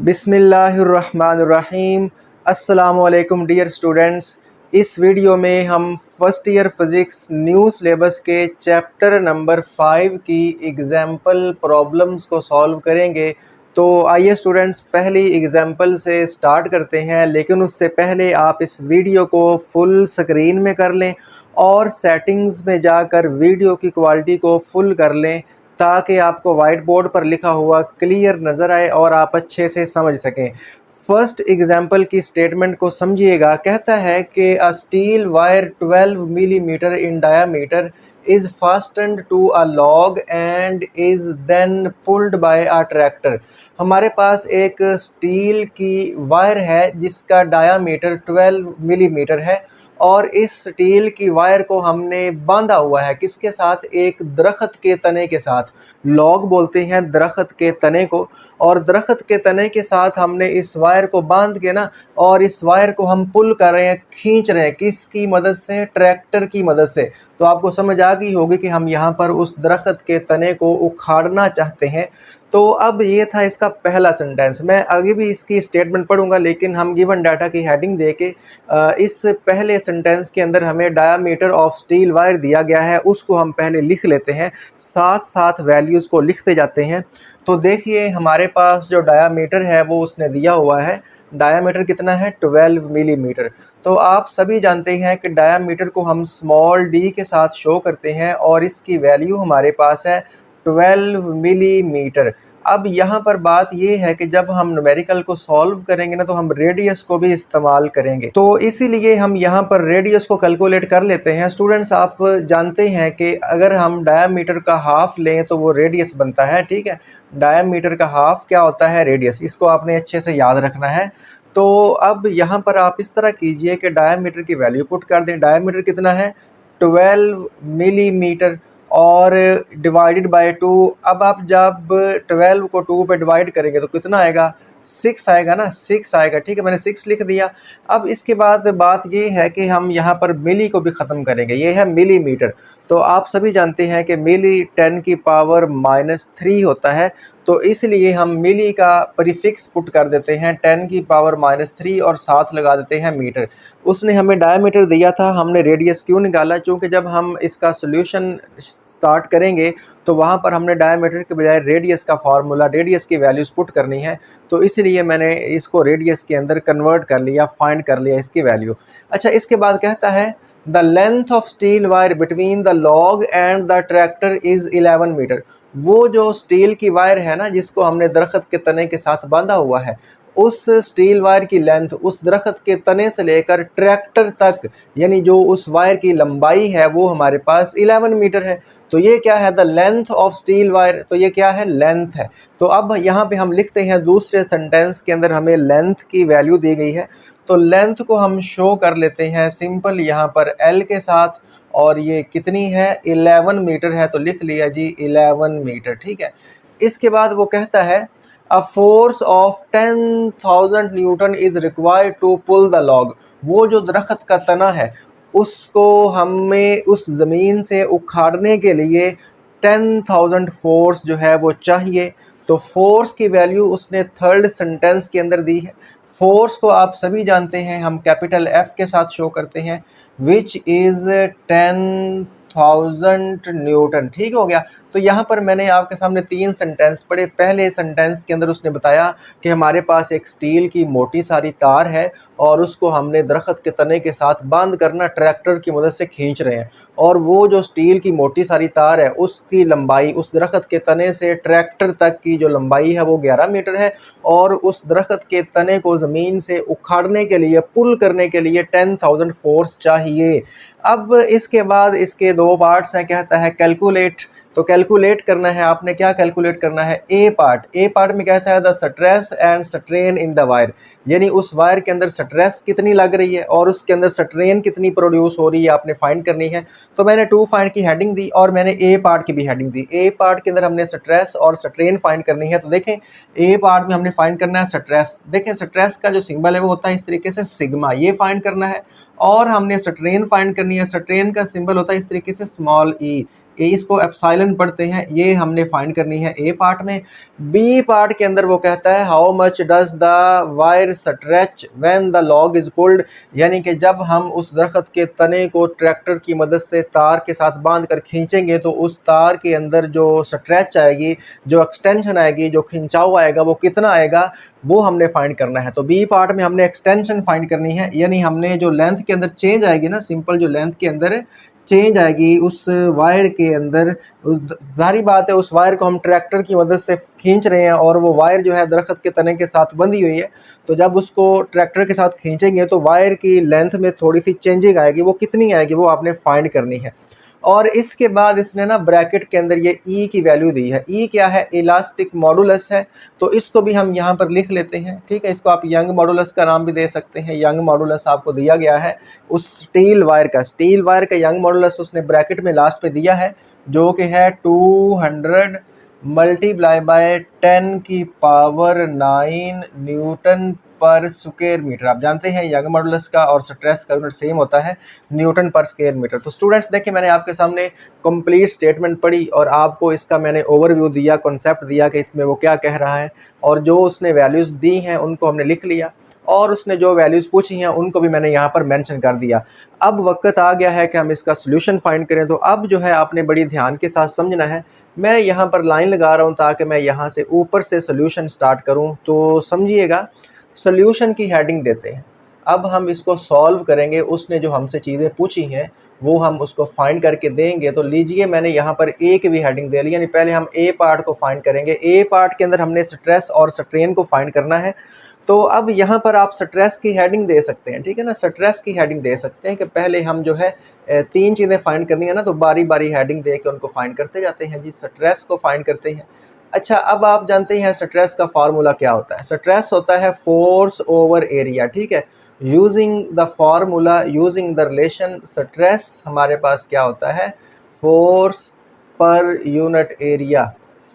बिस्मिल्लाहिर्रहमानिर्रहीम। अस्सलामुअलैकुम dear students. इस वीडियो में हम first year physics new syllabus के चैप्टर नंबर 5 की एग्ज़ाम्पल प्रॉब्लम्स को सॉल्व करेंगे। तो आइए स्टूडेंट्स पहली एग्ज़ाम्पल से स्टार्ट करते हैं, लेकिन उससे पहले आप इस वीडियो को फुल स्क्रीन में कर लें और सेटिंग्स में जाकर वीडियो की क्वालिटी को फुल कर लें ताकि आपको वाइट बोर्ड पर लिखा हुआ क्लियर नज़र आए और आप अच्छे से समझ सकें। फर्स्ट एग्जाम्पल की स्टेटमेंट को समझिएगा। कहता है कि a steel wire 12 millimetre in diameter is fastened to a log and is then pulled by a tractor. हमारे पास एक स्टील की वायर है जिसका डायामीटर 12 मिलीमीटर है और इस स्टील की वायर को हमने बांधा हुआ है किसके साथ? एक दरख्त के तने के साथ। लॉग बोलते हैं दरख्त के तने को, और दरख्त के तने के साथ हमने इस वायर को बांध के ना, और इस वायर को हम पुल कर रहे हैं, खींच रहे हैं। किसकी मदद से? ट्रैक्टर की मदद से। तो आपको समझ आ गई होगी कि हम यहाँ पर उस दरख्त के तने को उखाड़ना चाहते हैं। तो अब ये था इसका पहला सेंटेंस। मैं आगे भी इसकी स्टेटमेंट पढ़ूंगा, लेकिन हम गिवन डाटा की हेडिंग दे के इस पहले सेंटेंस के अंदर हमें डायामीटर ऑफ स्टील वायर दिया गया है, उसको हम पहले लिख लेते हैं, साथ साथ वैल्यूज़ को लिखते जाते हैं। तो देखिए हमारे पास जो डायामीटर है वो उसने दिया हुआ है। डायामीटर कितना है? 12 मिलीमीटर। तो आप सभी जानते हैं कि डायामीटर को हम स्मॉल डी के साथ शो करते हैं और इसकी वैल्यू हमारे पास है 12 मिलीमीटर। अब यहाँ पर बात ये है कि जब हम न्यूमेरिकल को सॉल्व करेंगे ना, तो हम रेडियस को भी इस्तेमाल करेंगे। तो इसीलिए हम यहाँ पर रेडियस को कैलकुलेट कर लेते हैं। स्टूडेंट्स आप जानते हैं कि अगर हम डायामीटर का हाफ लें तो वो रेडियस बनता है, ठीक है। डायामीटर का हाफ क्या होता है? रेडियस। इसको आपने अच्छे से याद रखना है। तो अब यहाँ पर आप इस तरह कीजिए कि डायामीटर की वैल्यू पुट कर दें। डायामीटर कितना है? 12 मिलीमीटर और डिवाइडेड बाय 2। अब आप जब 12 को 2 पे डिवाइड करेंगे तो कितना आएगा? 6 आएगा ना, 6 आएगा, ठीक है। मैंने 6 लिख दिया। अब इसके बाद बात ये है कि हम यहाँ पर मिली को भी ख़त्म करेंगे। ये है मिलीमीटर। तो आप सभी जानते हैं कि मिली 10 की पावर -3 होता है, तो इसलिए हम मिली का प्रीफिक्स पुट कर देते हैं 10 की पावर -3 और साथ लगा देते हैं मीटर। उसने हमें डायमीटर दिया था, हमने रेडियस क्यों निकाला? क्योंकि जब हम इसका सोल्यूशन स्टार्ट करेंगे तो वहाँ पर हमने डायमीटर के बजाय रेडियस का फार्मूला, रेडियस की वैल्यूज़ पुट करनी है। तो इसलिए मैंने इसको रेडियस के अंदर कन्वर्ट कर लिया, फाइंड कर लिया इसकी वैल्यू। अच्छा, इसके बाद कहता है the length of steel wire between the log and the tractor is 11 metre. वो जो स्टील की वायर है ना, जिसको हमने दरख्त के तने के साथ बांधा हुआ है, उस स्टील वायर की लेंथ उस दरख्त के तने से लेकर ट्रैक्टर तक, यानी जो उस वायर की लंबाई है वो हमारे पास 11 मीटर है। तो ये क्या है? The length of steel wire. तो ये क्या है? लेंथ है। तो अब यहाँ पे हम लिखते हैं, दूसरे सेंटेंस के अंदर हमें लेंथ की वैल्यू दी गई है, तो लेंथ को हम शो कर लेते हैं सिंपल यहाँ पर एल के साथ। और ये कितनी है? 11 मीटर है। तो लिख लिया जी 11 मीटर, ठीक है। इसके बाद वो कहता है a force of 10,000 newton is required to pull the log. वो जो दरख्त का तना है उसको हमें उस ज़मीन से उखाड़ने के लिए 10,000 फोर्स जो है वो चाहिए। तो फोर्स की वैल्यू उसने थर्ड सेंटेंस के अंदर दी है। फोर्स को आप सभी जानते हैं, हम कैपिटल एफ के साथ शो करते हैं, विच इज़ 10,000 न्यूटन। ठीक हो गया। तो यहाँ पर मैंने आपके सामने 3 सेंटेंस पढ़े। पहले सेंटेंस के अंदर उसने बताया कि हमारे पास एक स्टील की मोटी सारी तार है और उसको हमने दरख्त के तने के साथ बांध करना ट्रैक्टर की मदद से खींच रहे हैं, और वो जो स्टील की मोटी सारी तार है उसकी लंबाई, उस दरख्त के तने से ट्रैक्टर तक की जो लंबाई है वो 11 मीटर है, और उस दरख्त के तने को ज़मीन से उखाड़ने के लिए, पुल करने के लिए 10,000 फोर्स चाहिए। अब इसके बाद इसके 2 पार्ट्स हैं। कहता है कैलकुलेट। तो कैलकुलेट करना है आपने। क्या कैलकुलेट करना है? ए पार्ट। ए पार्ट में कहता है the stress and strain in the wire, यानी उस वायर के अंदर स्ट्रेस कितनी लग रही है और उसके अंदर स्ट्रेन कितनी प्रोड्यूस हो रही है, आपने फाइंड करनी है। तो मैंने टू फाइंड की हेडिंग दी और मैंने ए पार्ट की भी हेडिंग दी। ए पार्ट के अंदर हमने स्ट्रेस और स्ट्रेन फाइंड करनी है। तो देखें, ए पार्ट में हमने फाइंड करना है स्ट्रेस। देखें, स्ट्रेस का जो सिंबल है वो होता है इस तरीके से सिग्मा, ये फाइंड करना है। और हमने स्ट्रेन फाइंड करनी है। स्ट्रेन का सिंबल होता है इस तरीके से स्मॉल ई, इसको एप्सिलॉन पढ़ते हैं, ये हमने फाइंड करनी है ए पार्ट में। बी पार्ट के अंदर वो कहता है how much does the wire stretch when the log is pulled, यानी कि जब हम उस दरख्त के तने को ट्रैक्टर की मदद से तार के साथ बांध कर खींचेंगे तो उस तार के अंदर जो स्ट्रेच आएगी, जो एक्सटेंशन आएगी, जो खिंचाव आएगा, वो कितना आएगा, वो हमने फाइंड करना है। तो बी पार्ट में हमने एक्सटेंशन फाइंड करनी है, यानी हमने जो लेंथ के अंदर चेंज आएगी ना, सिंपल जो लेंथ के अंदर चेंज आएगी उस वायर के अंदर, जाहिर बात है उस वायर को हम ट्रैक्टर की मदद से खींच रहे हैं और वो वायर जो है दरख्त के तने के साथ बंधी हुई है, तो जब उसको ट्रैक्टर के साथ खींचेंगे तो वायर की लेंथ में थोड़ी सी चेंजिंग आएगी, वो कितनी आएगी वो आपने फाइंड करनी है। और इसके बाद इसने ना ब्रैकेट के अंदर ये ई की वैल्यू दी है। ई क्या है, इलास्टिक मॉडुलस है, तो इसको भी हम यहाँ पर लिख लेते हैं, ठीक है। इसको आप यंग मॉडुलस का नाम भी दे सकते हैं। यंग मॉडुलस आपको दिया गया है उस स्टील वायर का यंग मॉडुलस उसने ब्रैकेट में लास्ट पे दिया है, जो कि है 200 मल्टीप्लाई बाय 10 की पावर 9 न्यूटन पर स्क्वायर मीटर। आप जानते हैं यंग मॉडुलस का और स्ट्रेस का यूनिट सेम होता है, न्यूटन पर स्क्वायर मीटर। तो स्टूडेंट्स देखिए, मैंने आपके सामने कंप्लीट स्टेटमेंट पढ़ी और आपको इसका मैंने ओवरव्यू दिया, कॉन्सेप्ट दिया कि इसमें वो क्या कह रहा है, और जो उसने वैल्यूज़ दी हैं उनको हमने लिख लिया, और उसने जो वैल्यूज़ पूछी हैं उनको भी मैंने यहाँ पर मेंशन कर दिया। अब वक्त आ गया है कि हम इसका सोल्यूशन फाइंड करें। तो अब जो है आपने बड़ी ध्यान के साथ समझना है। मैं यहाँ पर लाइन लगा रहा हूँ ताकि मैं यहाँ से ऊपर से सोल्यूशन स्टार्ट करूँ, तो समझिएगा। सोल्यूशन की हेडिंग देते हैं, अब हम इसको सॉल्व करेंगे। उसने जो हमसे चीज़ें पूछी हैं वो हम उसको फाइंड करके देंगे। तो लीजिए, मैंने यहाँ पर ए की भी हेडिंग दे ली, यानी पहले हम ए पार्ट को फाइंड करेंगे। ए पार्ट के अंदर हमने स्ट्रेस और स्ट्रेन को फाइंड करना है। तो अब यहाँ पर आप स्ट्रेस की हेडिंग दे सकते हैं, ठीक है ना। स्ट्रेस की हेडिंग दे सकते हैं कि पहले हम जो है 3 चीज़ें फाइंड करनी है ना, तो बारी बारी हेडिंग दे के उनको फाइंड करते जाते हैं जी। स्ट्रेस को फाइंड करते हैं। अच्छा, अब आप जानते हैं स्ट्रेस का फार्मूला क्या होता है। स्ट्रेस होता है फोर्स ओवर एरिया, ठीक है। Using the formula, using the relation, stress हमारे पास क्या होता है, force per unit area,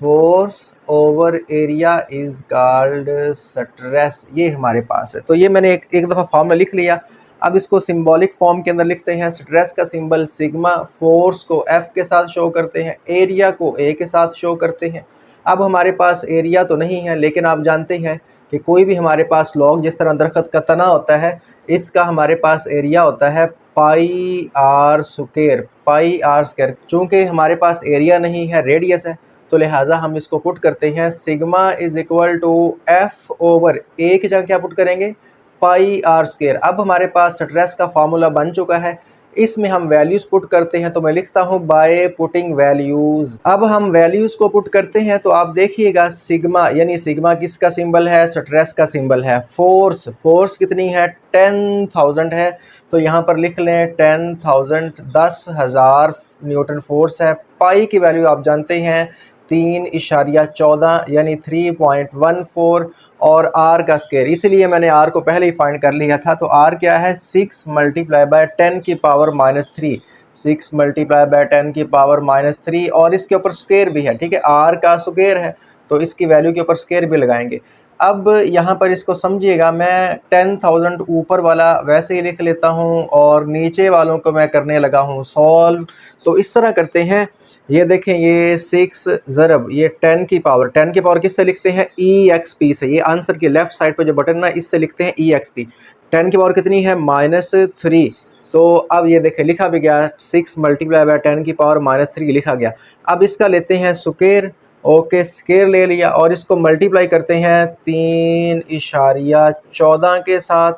force over area is called stress, ये हमारे पास है। तो ये मैंने एक दफ़ा फार्मूला लिख लिया। अब इसको सिंबॉलिक फॉर्म के अंदर लिखते हैं। स्ट्रेस का सिंबल सिग्मा, फोर्स को एफ के साथ शो करते हैं, एरिया को ए के साथ शो करते हैं। अब हमारे पास एरिया तो नहीं है, लेकिन आप जानते हैं कि कोई भी हमारे पास लॉग, जिस तरह दरख्त का तना होता है, इसका हमारे पास एरिया होता है pi r square, pi r square. चूँकि हमारे पास एरिया नहीं है, रेडियस है, तो लिहाजा हम इसको पुट करते हैं sigma is equal to F over A की जगह क्या पुट करेंगे, पाई आर स्क्वायर। अब हमारे पास स्ट्रेस का फार्मूला बन चुका है, इसमें हम वैल्यूज़ पुट करते हैं। तो मैं लिखता हूँ बाय पुटिंग वैल्यूज़। अब हम वैल्यूज़ को पुट करते हैं, तो आप देखिएगा सिग्मा, यानी सिग्मा किसका सिंबल है, स्ट्रेस का सिंबल है। फोर्स, फोर्स कितनी है, 10,000 है, तो यहाँ पर लिख लें 10,000, 10,000 न्यूटन फोर्स है। पाई की वैल्यू आप जानते हैं 3.14 यानी 3.14, और आर का स्क्वायर, इसलिए मैंने आर को पहले ही फाइंड कर लिया था। तो आर क्या है, 6 मल्टीप्लाई बाय 10 की पावर -3, 6 मल्टीप्लाई बाय 10 की पावर -3, और इसके ऊपर स्क्वायर भी है, ठीक है। आर का स्क्वायर है तो इसकी वैल्यू के ऊपर स्क्वायर भी लगाएंगे। अब यहाँ पर इसको समझिएगा, मैं 10,000 ऊपर वाला वैसे ही लिख लेता हूँ और नीचे वालों को मैं करने लगा हूँ सॉल्व। तो इस तरह करते हैं, ये देखें, ये 6 ज़रब ये 10 की पावर किससे लिखते हैं, EXP से। ये आंसर की लेफ्ट साइड पे जो बटन ना, इससे लिखते हैं EXP। 10 की पावर कितनी है, -3। तो अब ये देखें लिखा भी गया, 6 मल्टीप्लाई बाय 10 की पावर -3 लिखा गया। अब इसका लेते हैं स्क्वायर, ओके, स्क्वायर ले लिया, और इसको मल्टीप्लाई करते हैं 3.14 के साथ।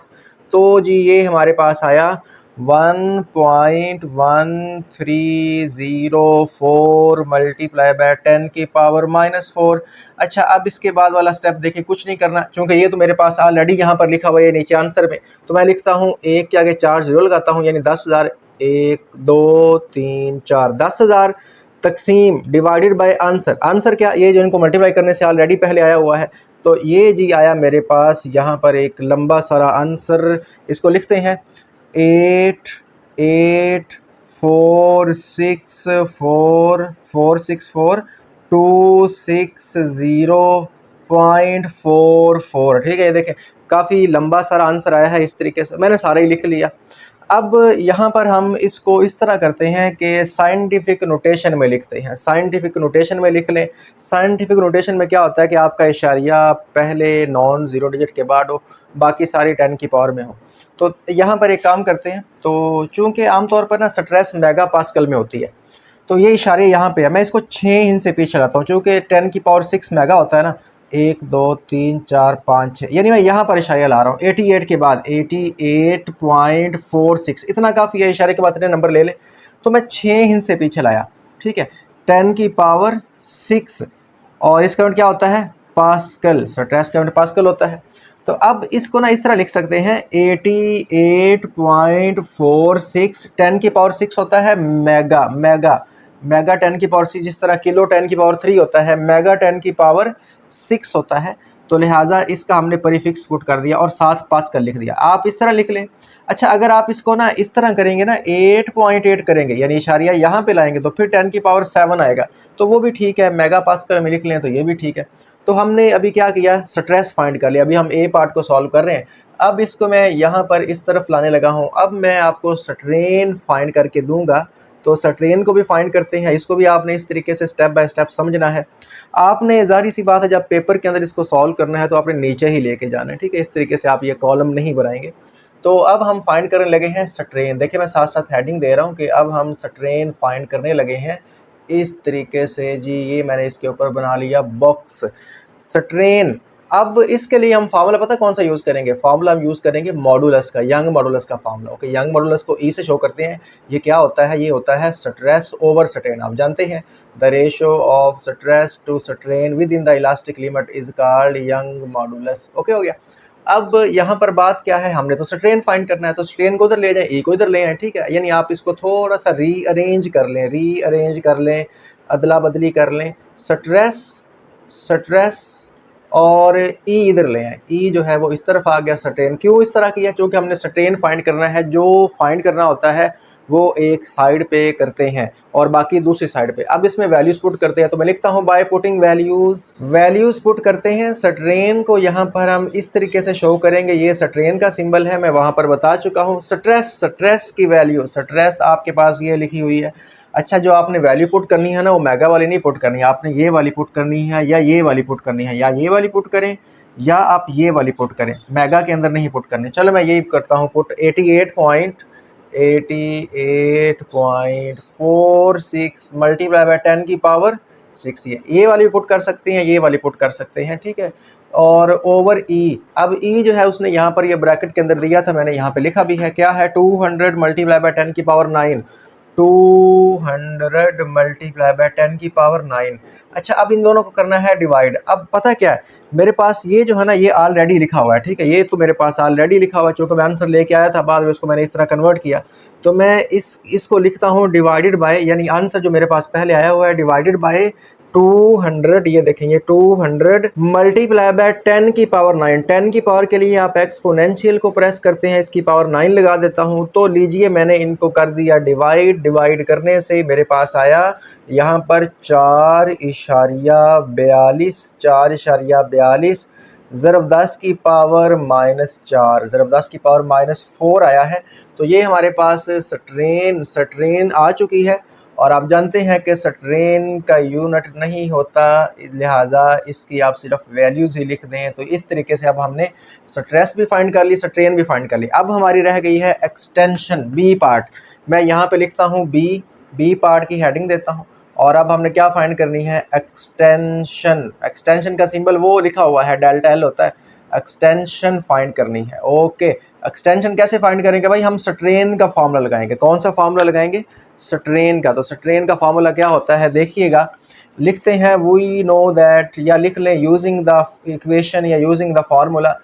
तो जी ये हमारे पास आया 1.1304 मल्टीप्लाई बाय 10 की पावर -4। अच्छा, अब इसके बाद वाला स्टेप देखिए, कुछ नहीं करना, क्योंकि ये तो मेरे पास ऑलरेडी यहाँ पर लिखा हुआ है नीचे आंसर में। तो मैं लिखता हूँ एक के आगे 4 जीरो लगाता हूँ, यानी 10,000, 1 2 3 4, 10,000 तकसीम डिवाइडेड बाय आंसर। आंसर क्या, ये जो इनको मल्टीप्लाई करने से ऑलरेडी पहले आया हुआ है। तो ये जी आया मेरे पास यहाँ पर एक लंबा सारा आंसर, इसको लिखते हैं 88464260.44, ठीक है। ये देखें काफ़ी लंबा सारा आंसर आया है। इस तरीके से मैंने सारा ही लिख लिया। अब यहाँ पर हम इसको इस तरह करते हैं कि साइंटिफिक नोटेशन में लिखते हैं। साइंटिफिक नोटेशन में लिख लें। साइंटिफिक नोटेशन में क्या होता है कि आपका इशारिया पहले नॉन ज़ीरो डिजिट के बाद हो, बाकी सारी 10 की पावर में हो। तो यहाँ पर एक काम करते हैं, तो चूँकि आमतौर पर ना स्ट्रेस मेगा पास्कल में होती है, तो ये इशारे यहाँ पे है। मैं इसको 6 इंच से पीछे लाता हूँ, चूँकि 10 की पावर 6 मेगा होता है ना। 1 2 3 4 5 6, यानी मैं यहाँ पर इशारे ला रहा हूँ 88 के बाद 88.46, इतना काफ़ी है। इशारे के बाद इतने नंबर ले लें, तो मैं 6 इंच से पीछे लाया, ठीक है। 10 की पावर 6 और इसका यूनिट क्या होता है? पास्कल। स्ट्रेस का यूनिट पास्कल होता है। तो अब इसको ना इस तरह लिख सकते हैं 88.46, 10 की पावर 6 होता है मेगा। मेगा मेगा 10 की पावर 6, जिस तरह किलो 10 की पावर 3 होता है, मेगा 10 की पावर 6 होता है। तो लिहाजा इसका हमने प्रीफिक्स पुट कर दिया और साथ पास्कल लिख दिया। आप इस तरह लिख लें। अच्छा, अगर आप इसको ना इस तरह करेंगे ना, 8.8 करेंगे, यानी इशारिया यहाँ पे लाएंगे, तो फिर 10 की पावर 7 आएगा, तो वो भी ठीक है। मेगा पास्कल में लिख लें तो ये भी ठीक है। तो हमने अभी क्या किया? स्ट्रेस फाइंड कर लिया। अभी हम ए पार्ट को सॉल्व कर रहे हैं। अब इसको मैं यहाँ पर इस तरफ लाने लगा हूँ। अब मैं आपको स्ट्रेन फाइंड करके दूंगा। तो स्ट्रेन को भी फाइंड करते हैं। इसको भी आपने इस तरीके से स्टेप बाय स्टेप समझना है। आपने ज़ाहिर सी बात है, जब पेपर के अंदर इसको सॉल्व करना है तो आपने नीचे ही लेके जाना है, ठीक है। इस तरीके से आप ये कॉलम नहीं बनाएंगे। तो अब हम फाइंड करने लगे हैं स्ट्रेन। देखिए, मैं साथ साथ हेडिंग दे रहा हूँ कि अब हम स्ट्रेन फाइंड करने लगे हैं इस तरीके से। जी, ये मैंने इसके ऊपर बना लिया बॉक्स स्ट्रेन। अब इसके लिए हम फार्मूला पता कौन सा यूज़ करेंगे? फार्मूला हम यूज़ करेंगे मॉडुलस का, यंग मॉडुलस का फार्मूला। ओके, यंग मॉडुलस को ई से शो करते हैं। ये क्या होता है? ये होता है स्ट्रेस ओवर स्ट्रेन। आप जानते हैं the ratio of stress to strain within the elastic limit is called Young modulus. Okay, हो गया। अब यहाँ पर बात क्या है? हमने तो स्ट्रेन फाइंड करना है, तो स्ट्रेन को उधर ले जाएं, ई को इधर ले आए, ठीक है। यानी आप इसको थोड़ा सा रीअरेंज कर लें, अदला बदली कर लें। स्ट्रेस स्ट्रेस और ई इधर ले आए। ई जो है वो इस तरफ आ गया। स्ट्रेन क्यों इस तरह किया? क्योंकि हमने स्ट्रेन फाइंड करना है। जो फाइंड करना होता है वो एक साइड पे करते हैं और बाकी दूसरी साइड पे। अब इसमें वैल्यूज पुट करते हैं, तो मैं लिखता हूँ बाय पुटिंग वैल्यूज पुट करते हैं। स्ट्रेन को यहाँ पर हम इस तरीके से शो करेंगे। ये स्ट्रेन का सिंबल है, मैं वहाँ पर बता चुका हूँ। स्ट्रेस की वैल्यू, स्ट्रेस आपके पास ये लिखी हुई है। अच्छा, जो आपने वैल्यू पुट करनी है ना, वो मेगा वाली नहीं पुट करनी है, आपने ये वाली पुट करनी है या ये वाली पुट करनी है, या ये वाली पुट करें या आप ये वाली पुट करें, मेगा के अंदर नहीं पुट करनी। चलो मैं यही करता हूँ पुट 88.46 मल्टीप्लाई बाय 10 की पावर 6। ये वाली पुट कर सकते हैं, ये वाली पुट कर सकते हैं, ठीक है। और ओवर ई, अब ई जो है उसने यहाँ पर ये ब्रैकेट के अंदर दिया था, मैंने यहाँ पे लिखा भी है। क्या है? 200 मल्टीप्लाई बाय 10 की पावर 9। 200 मल्टीप्लाई बाय 10 की पावर 9। अच्छा, अब इन दोनों को करना है डिवाइड। अब पता क्या है, मेरे पास ये जो है ना, ये ऑलरेडी लिखा हुआ है, ठीक है। ये तो मेरे पास ऑलरेडी लिखा हुआ है, चूँकि मैं आंसर लेके आया था, बाद में उसको मैंने इस तरह कन्वर्ट किया। तो मैं इसको लिखता हूँ डिवाइडेड बाय, यानी आंसर जो मेरे पास पहले आया हुआ है डिवाइडेड बाय 200। ये देखेंगे 200 मल्टीप्लाई बाय 10 की पावर 9। 10 की पावर के लिए आप एक्सपोनेंशियल को प्रेस करते हैं, इसकी पावर 9 लगा देता हूं। तो लीजिए, मैंने इनको कर दिया डिवाइड करने से मेरे पास आया यहाँ पर 4.42 ज़रब 10 की पावर -4 ज़रब 10 की पावर -4 आया है। तो ये हमारे पास स्ट्रेन आ चुकी है। और आप जानते हैं कि स्ट्रेन का यूनिट नहीं होता, लिहाजा इसकी आप सिर्फ वैल्यूज़ ही लिख दें। तो इस तरीके से अब हमने स्ट्रेस भी फाइंड कर ली, स्ट्रेन भी फाइंड कर ली। अब हमारी रह गई है एक्सटेंशन, बी पार्ट। मैं यहाँ पे लिखता हूँ बी पार्ट की हेडिंग देता हूँ। और अब हमने क्या फाइंड करनी है? एक्सटेंशन का सिंबल वो लिखा हुआ है, डेल्टा एल होता है। एक्सटेंशन फाइंड करनी है। ओके, एक्सटेंशन कैसे फाइंड करेंगे भाई? हम स्ट्रेन का फार्मूला लगाएंगे। कौन सा फार्मूला लगाएंगे? स्ट्रेन का। तो स्ट्रेन का फार्मूला क्या होता है? देखिएगा, लिखते हैं वी नो दैट, या लिख लें यूजिंग द इक्वेशन या यूजिंग द फार्मूला।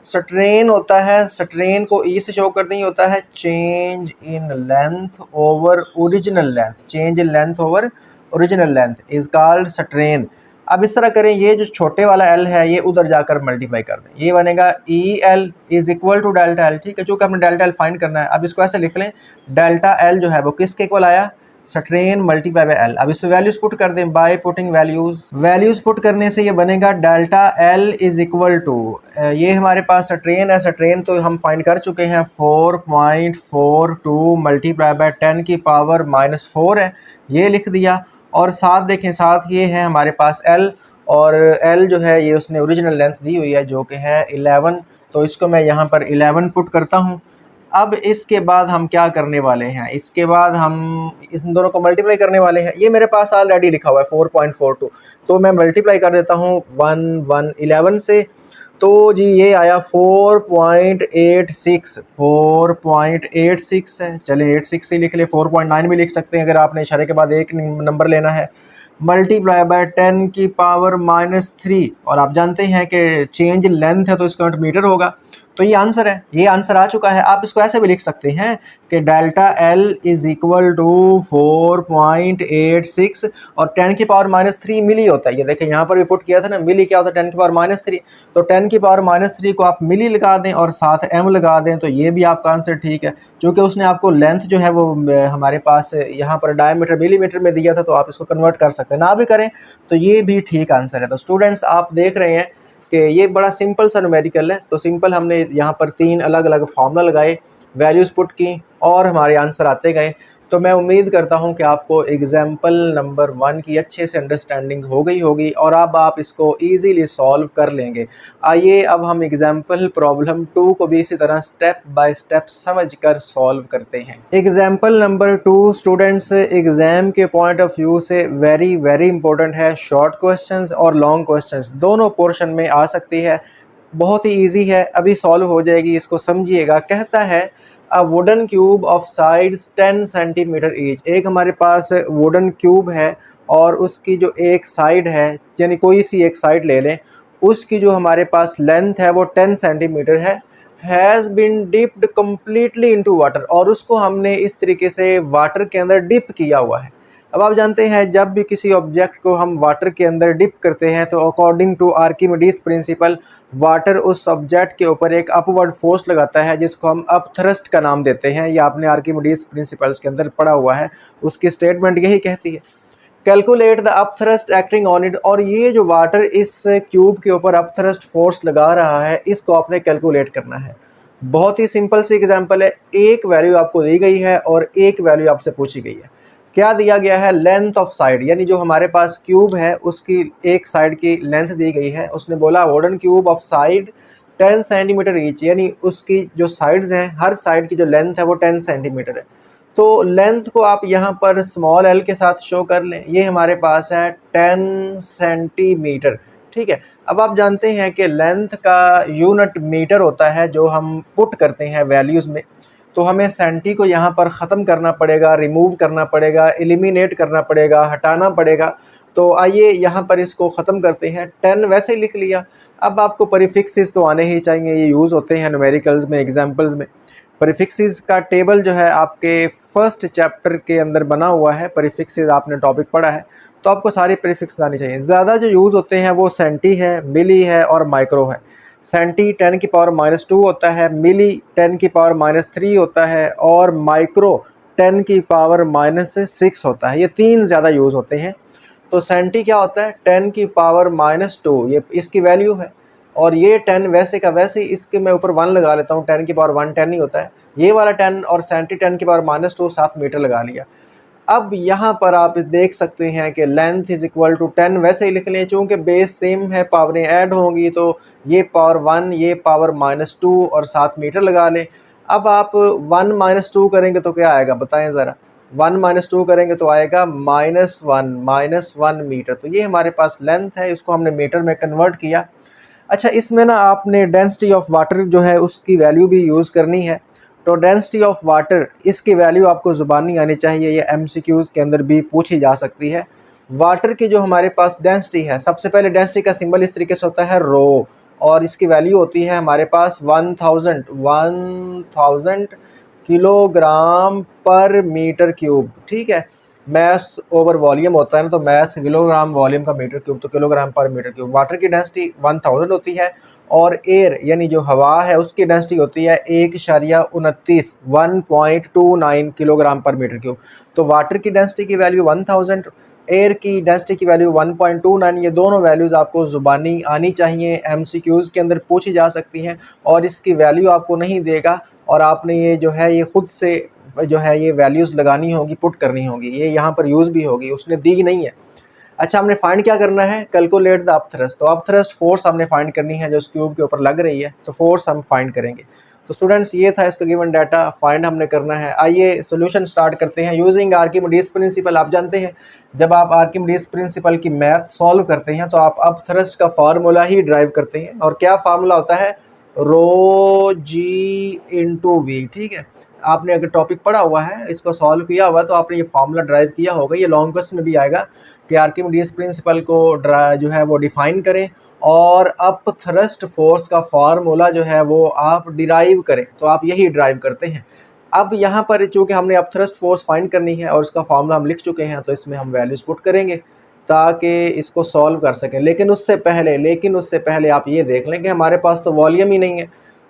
स्ट्रेन होता है, स्ट्रेन को ई से शो कर दें, होता है change in length over original length. Change in length over original length is called strain. अब इस तरह करें, ये जो छोटे वाला एल है ये उधर जाकर मल्टीप्लाई कर दें, ये बनेगा E L is equal to delta L, ठीक है। चूँकि हमने डेल्टा एल फाइंड करना है, अब इसको ऐसे लिख लें, डेल्टा एल जो है वो किसके इक्वल आया? Strain multiply by L. अब इस वैल्यूज पुट कर दें बाय पुटिंग वैल्यूज पुट करने से ये बनेगा delta L is equal to, ये हमारे पास स्ट्रेन है, स्ट्रेन तो हम फाइंड कर चुके हैं 4.42 मल्टीप्लाई बाय 10 की पावर -4 है, ये लिख दिया। और साथ देखें, साथ ये है हमारे पास एल, और एल जो है ये उसने ओरिजिनल लेंथ दी हुई है जो कि है 11, तो इसको मैं यहाँ पर 11 पुट करता हूँ। अब इसके बाद हम क्या करने वाले हैं, इसके बाद हम इन दोनों को मल्टीप्लाई करने वाले हैं। ये मेरे पास ऑलरेडी लिखा हुआ है 4.42, तो मैं मल्टीप्लाई कर देता हूँ 11 से, तो जी ये आया 4.86 है। चले 86 ही लिख ले, 4.9 भी लिख सकते हैं अगर आपने इशारे के बाद एक नंबर लेना है। मल्टीप्लाई बाय 10 की पावर -3, और आप जानते हैं कि चेंज लेंथ है तो इसका मीटर होगा, तो ये आंसर है, ये आंसर आ चुका है। आप इसको ऐसे भी लिख सकते हैं कि delta L is equal to 4.86 और 10 की पावर -3 मिली होता है। ये देखें यहाँ पर भी पुट किया था ना, मिली क्या होता है 10 की पावर -3, तो 10 की पावर -3 को आप मिली लगा दें और साथ m लगा दें, तो ये भी आपका आंसर ठीक है। क्योंकि उसने आपको लेंथ जो है वो हमारे पास यहाँ पर डायमीटर मिलीमीटर में दिया था, तो आप इसको कन्वर्ट कर सकते हैं, ना भी करें तो ये भी ठीक आंसर है। तो स्टूडेंट्स आप देख रहे हैं कि ये बड़ा सिंपल सा न्यूमेरिकल है, तो सिंपल हमने यहाँ पर 3 अलग अलग फार्मूला लगाए, वैल्यूज़ पुट की और हमारे आंसर आते गए। तो मैं उम्मीद करता हूँ कि आपको एग्जाम्पल नंबर 1 की अच्छे से अंडरस्टैंडिंग हो गई होगी और अब आप इसको इजीली सॉल्व कर लेंगे। आइए अब हम एग्जाम्पल प्रॉब्लम 2 को भी इसी तरह स्टेप बाय स्टेप समझकर सॉल्व करते हैं। एग्जाम्पल नंबर 2 स्टूडेंट्स एग्ज़ाम के पॉइंट ऑफ व्यू से वेरी इंपॉर्टेंट है। शॉर्ट क्वेश्चंस और लॉन्ग क्वेश्चंस दोनों पोर्शन में आ सकती है, बहुत ही ईजी है, अभी सॉल्व हो जाएगी, इसको समझिएगा। कहता है a wooden cube of sides 10 centimetre each. एक हमारे पास वुडन क्यूब है और उसकी जो एक साइड है, यानी कोई सी एक साइड ले लें, उसकी जो हमारे पास लेंथ है वो 10 सेंटीमीटर है, has been dipped completely into water, और उसको हमने इस तरीके से वाटर के अंदर डिप किया हुआ है। अब आप जानते हैं जब भी किसी ऑब्जेक्ट को हम वाटर के अंदर डिप करते हैं तो according to Archimedes principle water उस ऑब्जेक्ट के ऊपर एक अपवर्ड फोर्स लगाता है जिसको हम अपथ्रस्ट का नाम देते हैं। ये आपने आर्किमिडीज प्रिंसिपल्स के अंदर पढ़ा हुआ है, उसकी स्टेटमेंट यही कहती है calculate the upthrust acting on it. और ये जो वाटर इस क्यूब के ऊपर अपथ्रस्ट फोर्स लगा रहा है इसको आपने कैलकुलेट करना है। बहुत ही सिंपल सी एग्जांपल है, एक वैल्यू आपको दी गई है और एक वैल्यू आपसे पूछी गई है। क्या दिया गया है, लेंथ ऑफ साइड, यानी जो हमारे पास क्यूब है उसकी एक साइड की लेंथ दी गई है। उसने बोला wooden cube of side 10 centimetre each, यानी उसकी जो साइड्स हैं हर साइड की जो लेंथ है वो 10 सेंटीमीटर है। तो लेंथ को आप यहाँ पर स्मॉल एल के साथ शो कर लें, ये हमारे पास है 10 सेंटीमीटर, ठीक है। अब आप जानते हैं कि लेंथ का यूनिट मीटर होता है जो हम पुट करते हैं वैल्यूज़ में, तो हमें सेंटी को यहाँ पर ख़त्म करना पड़ेगा, रिमूव करना पड़ेगा, एलिमिनेट करना पड़ेगा, हटाना पड़ेगा। तो आइए यहाँ पर इसको ख़त्म करते हैं। 10 वैसे ही लिख लिया। अब आपको प्रीफिक्सेस तो आने ही चाहिए, ये यूज़ होते हैं न्यूमेरिकल्स में, एग्जाम्पल्स में। प्रीफिक्सेस का टेबल जो है आपके फर्स्ट चैप्टर के अंदर बना हुआ है, प्रीफिक्सेस आपने टॉपिक पढ़ा है तो आपको सारी प्रीफिक्स आनी चाहिए। ज़्यादा जो यूज़ होते हैं वो सेंटी है, मिली है और माइक्रो है। सेंटी 10 की पावर -2 होता है, मिली 10 की पावर -3 होता है और माइक्रो 10 की पावर -6 होता है। ये तीन ज़्यादा यूज़ होते हैं। तो सेंटी क्या होता है 10 की पावर -2, ये इसकी वैल्यू है, और ये 10 वैसे का वैसे ही, इसके मैं ऊपर 1 लगा लेता हूँ, 10 की पावर 1 10 ही होता है, ये वाला 10 और सेंटी 10 की पावर -2 7 मीटर लगा लिया। अब यहाँ पर आप देख सकते हैं कि लेंथ इज इक्वल टू 10 वैसे ही लिख लें, चूँकि बेस सेम है, पावरें ऐड होंगी तो ये पावर 1 ये पावर -2 और 7 मीटर लगा लें। अब आप 1 -2 करेंगे तो क्या आएगा बताएं ज़रा, 1 -2 करेंगे तो आएगा -1 मीटर। तो ये हमारे पास लेंथ है, इसको हमने मीटर में कन्वर्ट किया। अच्छा, इसमें ना आपने डेंसिटी ऑफ वाटर जो है उसकी वैल्यू भी यूज़ करनी है। तो डेंसिटी ऑफ वाटर, इसकी वैल्यू आपको ज़ुबानी आनी चाहिए, ये MCQs के अंदर भी पूछी जा सकती है। वाटर की जो हमारे पास डेंसिटी है, सबसे पहले डेंसिटी का सिंबल इस तरीके से होता है रो, और इसकी वैल्यू होती है हमारे पास 1000 किलोग्राम पर मीटर क्यूब, ठीक है। मैस ओवर वॉल्यूम होता है ना, तो मैस किलोग्राम, वॉल्यूम का मीटर क्यूब, तो kilogram per metre cube. Water की डेंसिटी 1000 होती है और एयर यानी जो हवा है उसकी डेंसिटी होती है 1.29 किलोग्राम पर मीटर क्यूब। तो वाटर की डेंसिटी की वैल्यू 1000, एयर की डेंसिटी की वैल्यू 1.29। ये दोनों वैल्यूज़ आपको ज़ुबानी आनी चाहिए, एमसीक्यूज़ के अंदर पूछी जा सकती हैं और इसकी वैल्यू आपको नहीं देगा और आपने ये जो है ये ख़ुद से जो है ये वैल्यूज़ लगानी होगी, पुट करनी होगी, ये यहाँ पर यूज़ भी होगी, उसने दी नहीं है। अच्छा, हमने फाइंड क्या करना है, कैलकुलेट द अपथ्रस्ट। तो अपथ्रस्ट फोर्स हमने फाइंड करनी है जो इस क्यूब के ऊपर लग रही है, तो फोर्स हम फाइंड करेंगे। तो स्टूडेंट्स ये था इसका गिवन डाटा, फाइंड हमने करना है। आइए सोल्यूशन स्टार्ट करते हैं यूजिंग आर्किमिडीज प्रिंसिपल। आप जानते हैं जब आप आर्किमिडीज प्रिंसिपल की मैथ सॉल्व करते हैं तो आप अपथ्रस्ट का फार्मूला ही ड्राइव करते हैं, और क्या फार्मूला होता है, रो जी इंटू वी। ठीक है, आपने अगर टॉपिक पढ़ा हुआ है, इसको सॉल्व किया हुआ तो आपने ये फार्मूला ड्राइव किया होगा। ये लॉन्ग क्वेश्चन में भी आएगा कि आर्किमिडीज प्रिंसिपल को जो है वो डिफाइन करें और अपथ्रस्ट फोर्स का फार्मूला जो है वो आप डिराइव करें, तो आप यही ड्राइव करते हैं। अब यहाँ पर चूँकि हमने अपथ्रस्ट फोर्स फाइंड करनी है और इसका फार्मूला हम लिख चुके हैं, तो इसमें हम वैल्यूज़ पुट करेंगे ताकि इसको सॉल्व कर सकें। लेकिन उससे पहले आप ये देख लें कि हमारे पास तो वॉल्यूम ही नहीं है।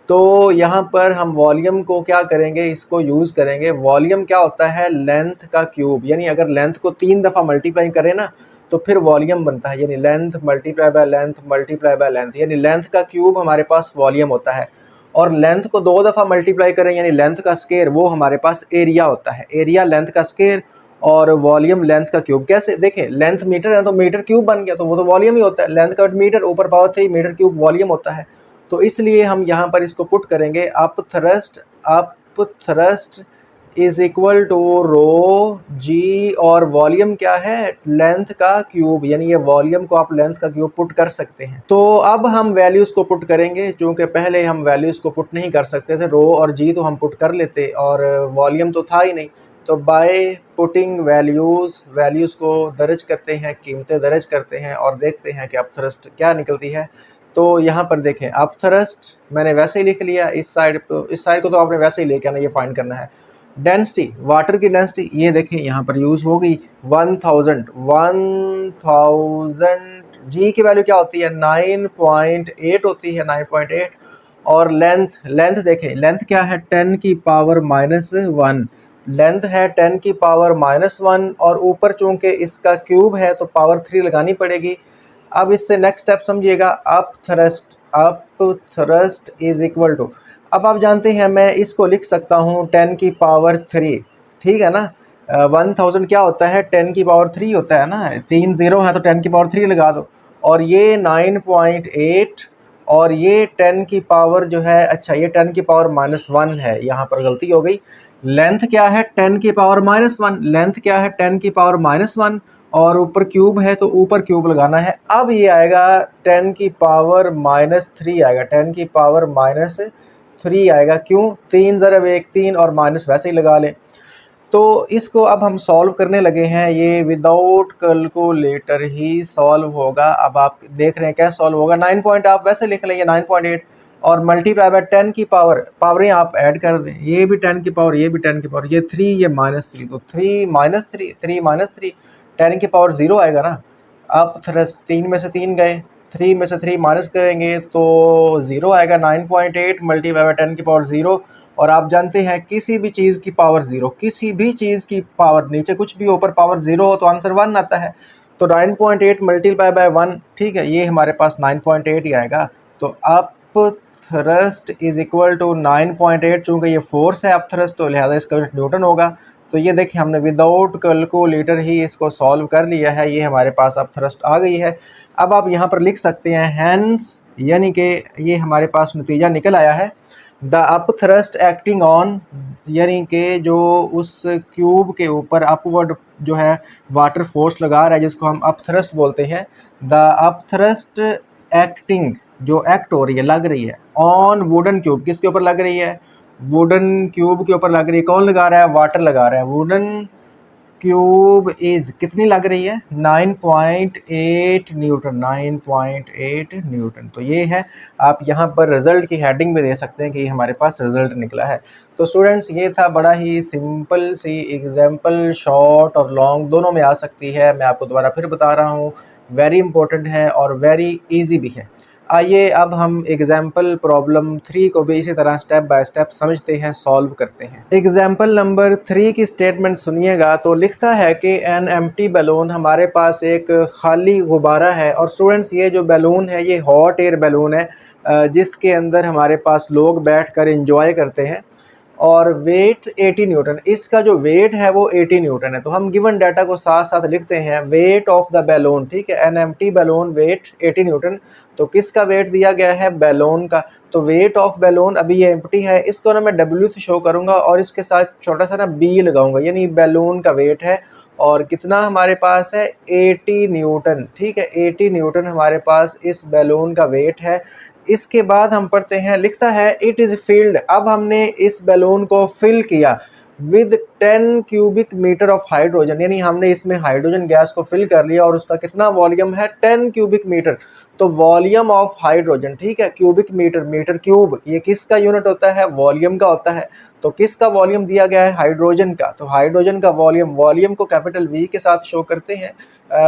तो यहाँ पर हम वॉल्यूम को क्या करेंगे, इसको यूज़ करेंगे। वॉल्यूम क्या होता है, लेंथ का क्यूब, यानी अगर लेंथ को 3 दफ़ा मल्टीप्लाई करें ना तो फिर वॉल्यूम बनता है, यानी length multiply by length multiply by length, यानी लेंथ का क्यूब हमारे पास वॉल्यूम होता है। और लेंथ को 2 दफ़ा मल्टीप्लाई करें यानी लेंथ का स्क्वायर, वो हमारे पास एरिया होता है। एरिया लेंथ का स्क्वायर और वॉल्यूम लेंथ का क्यूब। कैसे देखें, लेंथ मीटर है तो मीटर क्यूब बन गया, तो वो तो वॉल्यूम ही होता है। लेंथ का मीटर ऊपर पावर 3 मीटर क्यूब वॉल्यूम होता है। तो इसलिए हम यहाँ पर इसको पुट करेंगे, अपथ्रस्ट इज इक्वल टू रो जी, और वॉल्यूम क्या है, लेंथ का क्यूब, यानी ये वॉल्यूम को आप लेंथ का क्यूब पुट कर सकते हैं। तो अब हम वैल्यूज़ को पुट करेंगे, क्योंकि पहले हम वैल्यूज़ को पुट नहीं कर सकते थे। रो और जी तो हम पुट कर लेते और वॉल्यूम तो था ही नहीं। तो बाय पुटिंग वैल्यूज़ को दर्ज करते हैं, कीमतें दर्ज करते हैं और देखते हैं कि अपथ्रस्ट क्या निकलती है। तो यहाँ पर देखें, अपथ्रस्ट मैंने वैसे ही लिख लिया, इस साइड को तो आपने वैसे ही लेके आना, ये फाइंड करना है। डेंसिटी, वाटर की डेंसिटी ये देखें यहाँ पर यूज़ होगी 1000 जी की वैल्यू क्या होती है, 9.8 होती है, 9.8। और लेंथ देखें, लेंथ क्या है, 10 की पावर -1, लेंथ है 10 की पावर -1, और ऊपर चूँकि इसका क्यूब है तो पावर 3 लगानी पड़ेगी। अब इससे नेक्स्ट स्टेप समझिएगा, अपथ्रस्ट इज इक्वल टू, अब आप जानते हैं मैं इसको लिख सकता हूँ 10 की पावर 3, ठीक है ना। 1000 क्या होता है, 10 की पावर 3 होता है ना, 3 0 है तो 10 की पावर 3 लगा दो। और ये 9.8 और ये 10 की पावर जो है, अच्छा ये 10 की पावर -1 है, यहाँ पर गलती हो गई। लेंथ क्या है, 10 की पावर -1, लेंथ क्या है 10 की पावर -1, और ऊपर क्यूब है तो ऊपर क्यूब लगाना है। अब ये आएगा 10 की पावर -3 आएगा, 10 की पावर -3 आएगा। क्यों, 3 ज़रब 1 3 और माइनस वैसे ही लगा लें। तो इसको अब हम सॉल्व करने लगे हैं, ये विदाउट कैलकुलेटर ही सॉल्व होगा। अब आप देख रहे हैं क्या सॉल्व होगा, 9 पॉइंट आप वैसे लिख लेंगे 9.8 और मल्टीप्लाई बाय 10 की पावरें आप ऐड कर दें, ये भी 10 की पावर, ये भी 10 की पावर, ये 3 ये -3, तो 3 -3 10 की पावर 0 आएगा ना। अब 3 में से 3 गए, 3 में से 3 माइनस करेंगे तो 0 आएगा। 9.8 मल्टीप्लाई बाय 10 की पावर 0, और आप जानते हैं किसी भी चीज़ की पावर 0, किसी भी चीज़ की पावर, नीचे कुछ भी ऊपर पावर 0 हो तो आंसर 1 आता है। तो 9.8 मल्टीप्लाई बाय 1, ठीक है, ये हमारे पास 9.8 ही आएगा। तो अपथ्रस्ट इज इक्वल टू 9.8, चूँकि ये फोर्स है अपथ्रस्ट तो लिहाजा इसका यूनिट न्यूटन होगा। तो ये देखिए हमने विदाउट कैलकुलेटर ही इसको सॉल्व कर लिया है, ये हमारे पास अपथ्रस्ट आ गई है। अब आप यहाँ पर लिख सकते हैं हैंस, यानी कि ये हमारे पास नतीजा निकल आया है। द अपथ्रस्ट एक्टिंग ऑन, यानी कि जो उस क्यूब के ऊपर अपवर्ड जो है वाटर फोर्स लगा रहा है जिसको हम अपथ्रस्ट बोलते हैं। द अपथ्रस्ट एक्टिंग, जो एक्ट हो रही है, लग रही है ऑन वुडन क्यूब, किसके ऊपर लग रही है, वुडन क्यूब के ऊपर लग रही है। कौन लगा रहा है, वाटर लगा रहा है। वुडन क्यूब इज कितनी लग रही है, 9.8 न्यूटन, 9.8 न्यूटन। तो ये है, आप यहाँ पर रिजल्ट की हेडिंग भी दे सकते हैं कि हमारे पास रिजल्ट निकला है। तो स्टूडेंट्स ये था बड़ा ही सिंपल सी एग्जाम्पल, शॉर्ट और लॉन्ग दोनों में आ सकती है। मैं आपको दोबारा फिर बता रहा हूँ, वेरी इंपॉर्टेंट है और वेरी ईजी भी है। आइए अब हम एग्जाम्पल प्रॉब्लम 3 को भी इसी तरह स्टेप बाय स्टेप समझते हैं, सॉल्व करते हैं। एग्जाम्पल नंबर 3 की स्टेटमेंट सुनिएगा। तो लिखता है कि एन एम्प्टी बैलून, हमारे पास एक खाली गुब्बारा है। और स्टूडेंट्स ये जो बैलून है ये हॉट एयर बैलून है, जिसके अंदर हमारे पास लोग बैठकर एंजॉय करते हैं। और वेट 80 न्यूटन, इसका जो वेट है वो 80 न्यूटन है। तो हम गिवन डाटा को साथ साथ लिखते हैं। वेट ऑफ द बैलून, ठीक है, an empty balloon weight 80 newton. तो किसका वेट दिया गया है? बैलून का। तो वेट ऑफ बैलून, अभी ये एम्प्टी है, इसको ना मैं W से शो करूंगा और इसके साथ छोटा सा ना B लगाऊंगा, यानी बैलून का वेट है। और कितना हमारे पास है? 80 न्यूटन, ठीक है, 80 न्यूटन हमारे पास इस बैलून का वेट है। इसके बाद हम पढ़ते हैं, लिखता है इट इज़ फिल्ड। अब हमने इस बैलून को फिल किया with 10 cubic metre of hydrogen, यानी हमने इसमें हाइड्रोजन गैस को फिल कर लिया। और उसका कितना वॉल्यूम है? 10 क्यूबिक मीटर। तो वॉल्यूम ऑफ हाइड्रोजन, ठीक है, क्यूबिक मीटर, मीटर क्यूब, ये किसका यूनिट होता है? वॉल्यूम का होता है। तो किसका वॉल्यूम दिया गया है? हाइड्रोजन का। तो हाइड्रोजन का वॉल्यूम, वॉल्यूम को कैपिटल V के साथ शो करते हैं,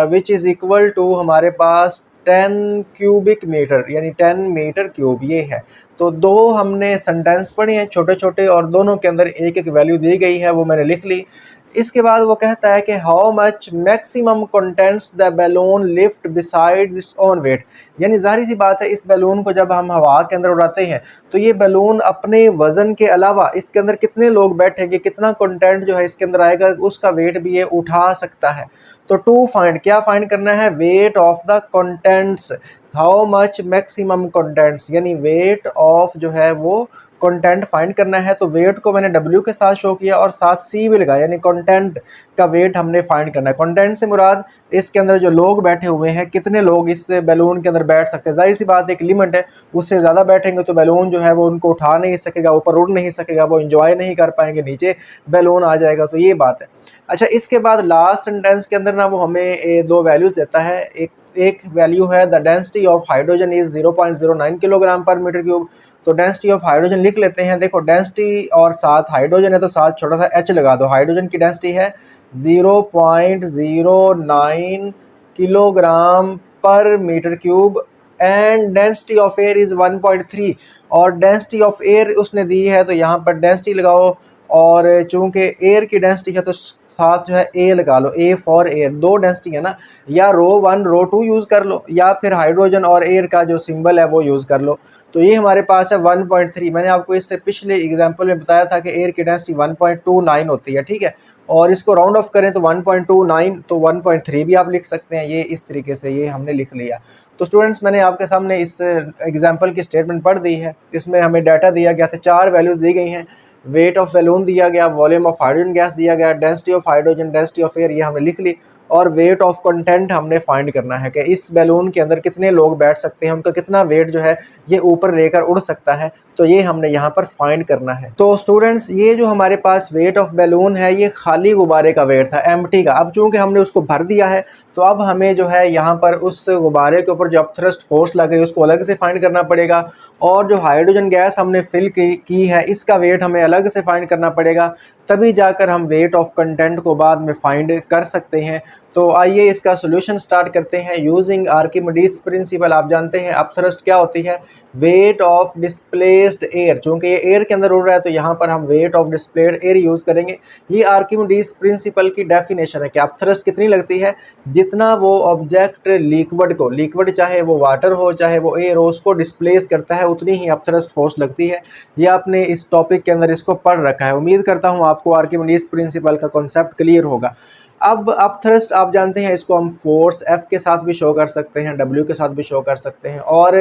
विच इज इक्वल टू हमारे पास 10 क्यूबिक मीटर, यानी 10 मीटर क्यूब, ये है। तो दो हमने सेंटेंस पढ़े हैं छोटे छोटे, और दोनों के अंदर एक एक वैल्यू दी गई है, वो मैंने लिख ली। इसके बाद वो कहता है कि how much maximum contents the balloon lift besides its own weight, यानी जाहिर सी बात है इस बैलून को जब हम हवा के अंदर उड़ाते हैं तो ये बैलून अपने वजन के अलावा इसके अंदर कितने लोग बैठेंगे, कितना कंटेंट जो है इसके अंदर आएगा, उसका वेट भी ये उठा सकता है। तो टू फाइंड, क्या फाइंड करना है? Weight of the contents, how much maximum contents, यानी वेट ऑफ जो है वो कंटेंट फाइंड करना है। तो वेट को मैंने W के साथ शो किया और साथ C भी लगाया, यानी कंटेंट का वेट हमने फाइंड करना है। कंटेंट से मुराद इसके अंदर जो लोग बैठे हुए हैं, कितने लोग इस बैलून के अंदर बैठ सकते हैं। जाहिर सी बात एक लिमिट है, उससे ज़्यादा बैठेंगे तो बैलून जो है वो उनको उठा नहीं सकेगा, ऊपर उड़ नहीं सकेगा, वो इंजॉय नहीं कर पाएंगे, नीचे बैलून आ जाएगा। तो ये बात है। अच्छा, इसके बाद लास्ट सेंटेंस के अंदर ना वो हमें दो वैल्यूज़ देता है। एक वैल्यू है the density of hydrogen is 0.09 kilogram per metre cube. तो डेंसिटी ऑफ हाइड्रोजन लिख लेते हैं। देखो डेंसिटी और साथ हाइड्रोजन है तो साथ छोटा सा H लगा दो। हाइड्रोजन की डेंसिटी है 0.09 kilogram per metre cube and density of air is 1.3। और डेंसिटी ऑफ एयर उसने दी है तो यहाँ पर डेंसिटी लगाओ, और चूंकि एयर की डेंसिटी है तो साथ जो है ए लगा लो, ए फॉर एयर, दो डेंसिटी है ना, या ρ1 ρ2 यूज़ कर लो, या फिर हाइड्रोजन और एयर का जो सिंबल है वो यूज़ कर लो। तो ये हमारे पास है 1.3। मैंने आपको इससे पिछले एग्जांपल में बताया था कि एयर की डेंसिटी 1.29 होती है, ठीक है। और इसको राउंड ऑफ करें तो 1.29, तो 1.3 भी आप लिख सकते हैं। ये इस तरीके से ये हमने लिख लिया। तो स्टूडेंट्स, मैंने आपके सामने इस एग्जाम्पल की स्टेटमेंट पढ़ दी है। इसमें हमें डाटा दिया गया था, 4 वैल्यूज़ दी गई हैं। वेट ऑफ बैलून दिया गया, वॉल्यूम ऑफ हाइड्रोजन गैस दिया गया, density of hydrogen, density of air, ये हमने लिख ली। और वेट ऑफ कंटेंट हमने फाइंड करना है कि इस बैलून के अंदर कितने लोग बैठ सकते हैं, उनका कितना वेट जो है ये ऊपर लेकर उड़ सकता है। तो ये हमने यहाँ पर फाइंड करना है। तो स्टूडेंट्स, ये जो हमारे पास वेट ऑफ बैलून है ये खाली गुब्बारे का वेट था, एम्प्टी का। अब चूंकि हमने उसको भर दिया है तो अब हमें जो है यहाँ पर उस गुब्बारे के ऊपर जो अपथ्रस्ट फोर्स लग रही है उसको अलग से फाइंड करना पड़ेगा। और जो हाइड्रोजन गैस हमने फिल की है इसका वेट हमें अलग से फाइंड करना पड़ेगा, तभी जाकर हम वेट ऑफ कंटेंट को बाद में फाइंड कर सकते हैं। तो आइए इसका सोल्यूशन स्टार्ट करते हैं यूजिंग आर्किमिडीज प्रिंसिपल। आप जानते हैं अपथ्रस्ट क्या होती है? Weight of displaced air. चूंकि ये एयर के अंदर उड़ रहा है तो यहाँ पर हम weight of displaced air use करेंगे। ये आर्किमिडीज प्रिंसिपल की डेफिनेशन है कि अपथ्रस्ट कितनी लगती है? जितना वो ऑब्जेक्ट लिक्विड को, लिक्विड चाहे वो वाटर हो चाहे वो एयर हो, उसको डिस्प्लेस करता है, उतनी ही अपथ्रस्ट फोर्स लगती है। ये आपने इस टॉपिक के अंदर इसको पढ़ रखा है। उम्मीद करता हूँ आपको आर्किमिडीज प्रिंसिपल का कॉन्सेप्ट क्लियर होगा। अब अपथ्रस्ट आप जानते हैं, इसको हम फोर्स F के साथ भी शो कर सकते हैं, W के साथ भी शो कर सकते हैं। और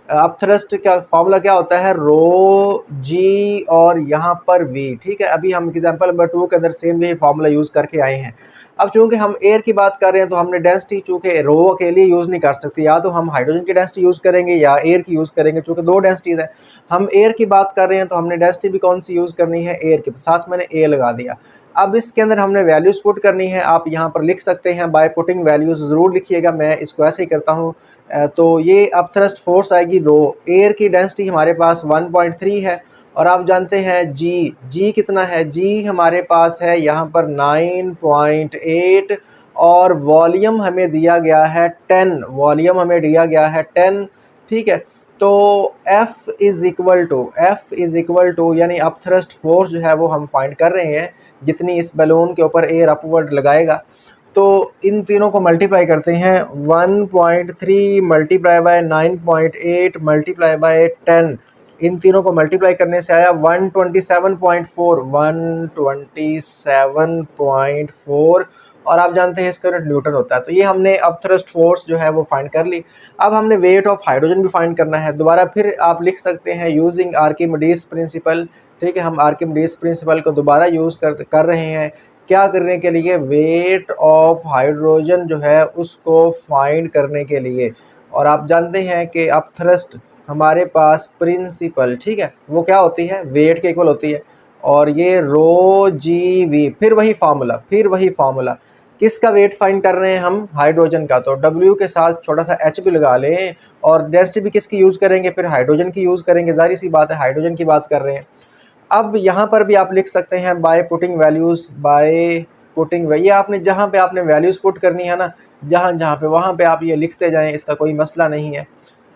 अपथ्रस्ट का फॉर्मूला क्या होता है? रो जी और यहाँ पर V, ठीक है। अभी हम एग्जांपल नंबर 2 के अंदर सेम यही फार्मूला यूज़ करके आए हैं। अब चूंकि हम एयर की बात कर रहे हैं तो हमने डेंसिटी चूंकि रो अकेले यूज़ नहीं कर सकते, या तो हम हाइड्रोजन की डेंसिटी यूज़ करेंगे या एयर की यूज़ करेंगे, चूंकि दो डेंसिटीज़ है। हम एयर की बात कर रहे हैं तो हमने डेंसिटी भी कौन सी यूज़ करनी है? एयर की। साथ मैंने ए लगा दिया। अब इसके अंदर हमने वैल्यूज़ पुट करनी है। आप यहाँ पर लिख सकते हैं बाय पुटिंग वैल्यूज़, ज़रूर लिखिएगा, मैं इसको ऐसे ही करता हूँ। तो ये अपथ्रस्ट फोर्स आएगी रो। एयर की डेंसिटी हमारे पास 1.3 है। और आप जानते हैं जी कितना है? जी हमारे पास है यहाँ पर 9.8। और वॉल्यूम हमें दिया गया है 10, वॉल्यूम हमें दिया गया है 10, ठीक है। तो F इज़ इक्वल टू यानी अप थ्रस्ट फोर्स जो है वो हम फाइंड कर रहे हैं, जितनी इस बैलून के ऊपर एयर अपवर्ड लगाएगा। तो इन तीनों को मल्टीप्लाई करते हैं, 1.3 मल्टीप्लाई बाय 9.8 मल्टीप्लाई बाय 10, इन तीनों को मल्टीप्लाई करने से आया 127.4 और आप जानते हैं इसका यूनिट न्यूटन होता है। तो ये हमने अब थ्रस्ट फोर्स जो है वो फाइंड कर ली। अब हमने वेट ऑफ हाइड्रोजन भी फाइंड करना है। दोबारा फिर आप लिख सकते हैं यूजिंग आर्किमिडीज प्रिंसिपल, ठीक है। हम आर्किमिडीज प्रिंसिपल को दोबारा यूज़ कर रहे हैं, क्या करने के लिए, वेट ऑफ हाइड्रोजन जो है उसको फाइंड करने के लिए। और आप जानते हैं कि अब थ्रस्ट हमारे पास प्रिंसिपल, ठीक है, वो क्या होती है, वेट के इक्वल होती है। और ये रो जी वी, फिर वही फार्मूला किसका वेट फाइंड कर रहे हैं हम, हाइड्रोजन का। तो W के साथ छोटा सा H भी लगा लें और डेंसिटी भी किसकी यूज़ करेंगे, फिर हाइड्रोजन की यूज़ करेंगे, जाहिर सी बात है हाइड्रोजन की बात कर रहे हैं। अब यहाँ पर भी आप लिख सकते हैं बाय पुटिंग वैल्यूज़, ये आपने जहाँ पे आपने वैल्यूज़ पुट करनी है ना, जहाँ पे वहाँ पे आप ये लिखते जाएं, इसका कोई मसला नहीं है।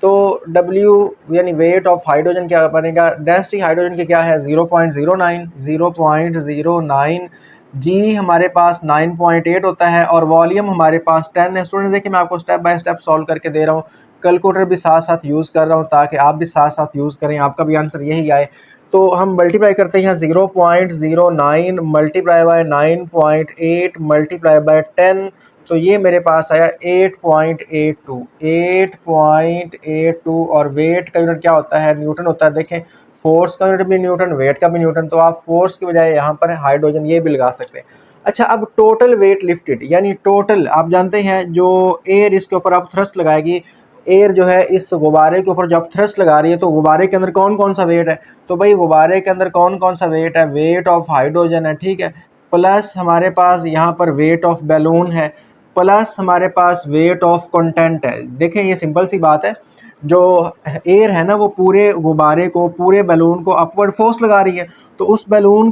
तो W यानी वेट ऑफ हाइड्रोजन क्या बनेगा, डेंसिटी हाइड्रोजन की क्या है 0.09, जी हमारे पास 9.8 होता है और वॉल्यूम हमारे पास 10 है। स्टूडेंट्स देखिए मैं आपको स्टेप बाय स्टेप सॉल्व करके दे रहा हूँ, कैलकुलेटर भी साथ साथ यूज़ कर रहा हूँ ताकि आप भी साथ साथ यूज़ करें, आपका भी आंसर यही आए। तो हम मल्टीप्लाई करते हैं 0.09 मल्टीप्लाई बाय 9.8 मल्टीप्लाई बाय 10, तो ये मेरे पास आया 8.82 और वेट का यूनिट क्या होता है, न्यूटन होता है। देखें फोर्स का यूनिट भी न्यूटन, वेट का भी न्यूटन, तो आप फोर्स की बजाय यहाँ पर हाइड्रोजन ये भी लगा सकते हैं। अच्छा, अब टोटल वेट लिफ्टेड यानी टोटल, आप जानते हैं जो एयर इसके ऊपर आप थ्रस्ट लगाएगी, एयर जो है इस गुब्बारे के ऊपर जब थ्रस्ट लगा रही है तो गुब्बारे के अंदर कौन कौन सा वेट है, तो भाई गुब्बारे के अंदर कौन कौन सा वेट है, वेट ऑफ हाइड्रोजन है, ठीक है, प्लस हमारे पास यहाँ पर वेट ऑफ बैलून है, प्लस हमारे पास वेट ऑफ कंटेंट है। देखें ये सिंपल सी बात है, जो एयर है ना वो पूरे गुब्बारे को, पूरे बैलून को अपवर्ड फोर्स लगा रही है, तो उस बैलून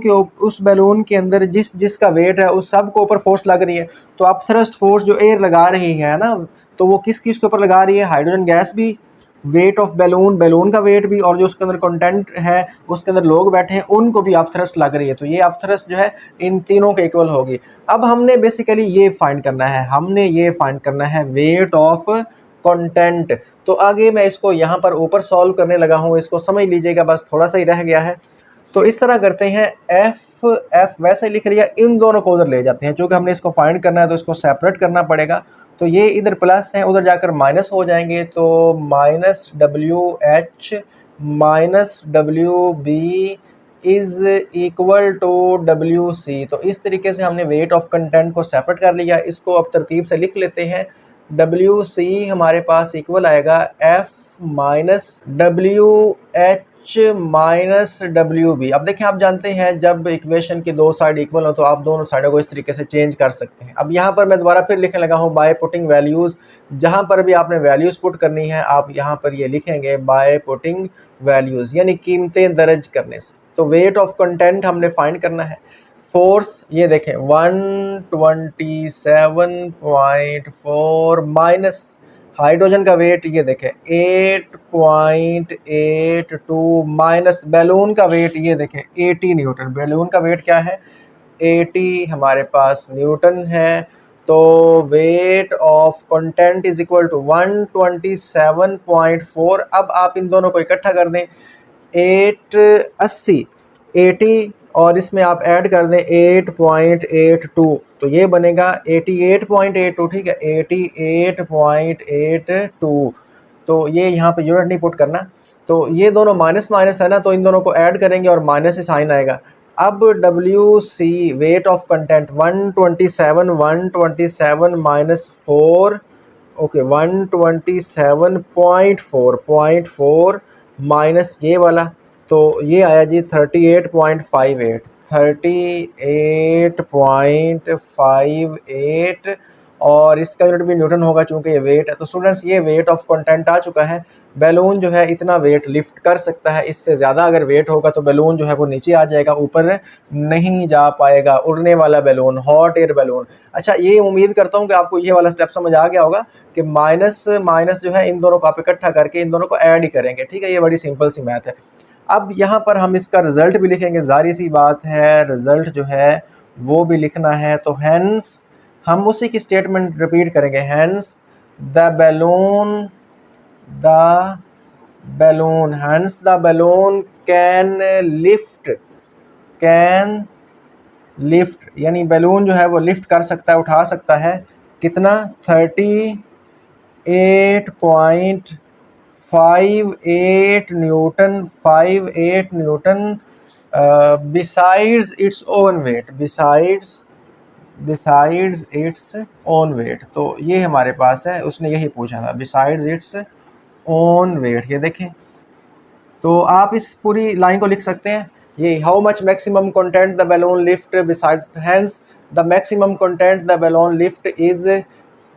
के अंदर जिसका वेट है उस सब को ऊपर फोर्स लग रही है। तो अब थ्रस्ट फोर्स जो एयर लगा रही है ना, तो वो किस के ऊपर लगा रही है, हाइड्रोजन गैस भी, वेट ऑफ बैलून का वेट भी, और जो उसके अंदर कंटेंट है उसके अंदर लोग बैठे हैं उनको भी अप थ्रस्ट लग रही है। तो ये अप थ्रस्ट जो है इन तीनों के इक्वल होगी। अब हमने बेसिकली ये फाइंड करना है, वेट ऑफ कंटेंट। तो आगे मैं इसको यहाँ पर ऊपर सॉल्व करने लगा हूँ, इसको समझ लीजिएगा, बस थोड़ा सा ही रह गया है। तो इस तरह करते हैं, एफ वैसे लिख लिया, इन दोनों को उधर ले जाते हैं, चूँकि हमने इसको फाइंड करना है तो इसको सेपरेट करना पड़ेगा। तो ये इधर प्लस हैं, उधर जाकर माइनस हो जाएंगे, तो minus WH-WB is equal to WC। तो इस तरीके से हमने वेट ऑफ कंटेंट को सेपरेट कर लिया। इसको अब तरतीब से लिख लेते हैं, WC हमारे पास इक्वल आएगा F minus WH minus WB। अब देखें, आप जानते हैं जब इक्वेशन की दो साइड इक्वल हो तो आप दोनों साइडों को इस तरीके से चेंज कर सकते हैं। अब यहाँ पर मैं दोबारा फिर लिखने लगा हूँ बाय पुटिंग वैल्यूज़, जहाँ पर भी आपने वैल्यूज़ पुट करनी है आप यहाँ पर ये लिखेंगे बाय पुटिंग वैल्यूज़, यानी कीमतें दर्ज करने से। तो वेट ऑफ कंटेंट हमने फाइंड करना है, फोर्स ये देखें 127.4 माइनस हाइड्रोजन का वेट ये देखें 8.82 माइनस बैलून का वेट ये देखें 80 न्यूटन। बैलून का वेट क्या है, 80 हमारे पास न्यूटन है। तो weight of content is equal to 127.4। अब आप इन दोनों को इकट्ठा कर दें, 80 और इसमें आप ऐड कर दें 8.82, तो ये बनेगा 88.82, ठीक है, 88.82। तो ये यहाँ पे यूनिट नहीं पुट करना, तो ये दोनों माइनस माइनस है ना, तो इन दोनों को ऐड करेंगे और माइनस से साइन आएगा। अब WC wait of content 127 minus 4, okay 127.4 minus ये वाला, तो ये आया जी 38.58 और इसका यूनिट भी न्यूटन होगा चूँकि ये वेट है। तो स्टूडेंट्स ये वेट ऑफ कंटेंट आ चुका है। बैलून जो है इतना वेट लिफ्ट कर सकता है, इससे ज़्यादा अगर वेट होगा तो बैलून जो है वो नीचे आ जाएगा, ऊपर नहीं जा पाएगा। उड़ने वाला बैलून, हॉट एयर बैलून। अच्छा, ये उम्मीद करता हूँ कि आपको ये वाला स्टेप समझ आ गया होगा कि माइनस माइनस जो है इन दोनों को आप इकट्ठा करके इन दोनों को ऐड ही करेंगे, ठीक है। ये बड़ी सिंपल सी मैथ है। अब यहाँ पर हम इसका रिजल्ट भी लिखेंगे, जाहिर सी बात है रिजल्ट जो है वो भी लिखना है। तो हैंस हम उसी की स्टेटमेंट रिपीट करेंगे, hence the balloon hence the balloon can lift यानी बैलून जो है वो लिफ्ट कर सकता है, उठा सकता है। कितना? 38.58 newton besides its own wait. तो ये हमारे पास है, उसने यही पूछा था, बिसाइड्स इट्स ओन वेट। ये देखें, तो आप इस पूरी लाइन को लिख सकते हैं, ये how much maximum content the balloon lift besides, hence the maximum content the balloon lift is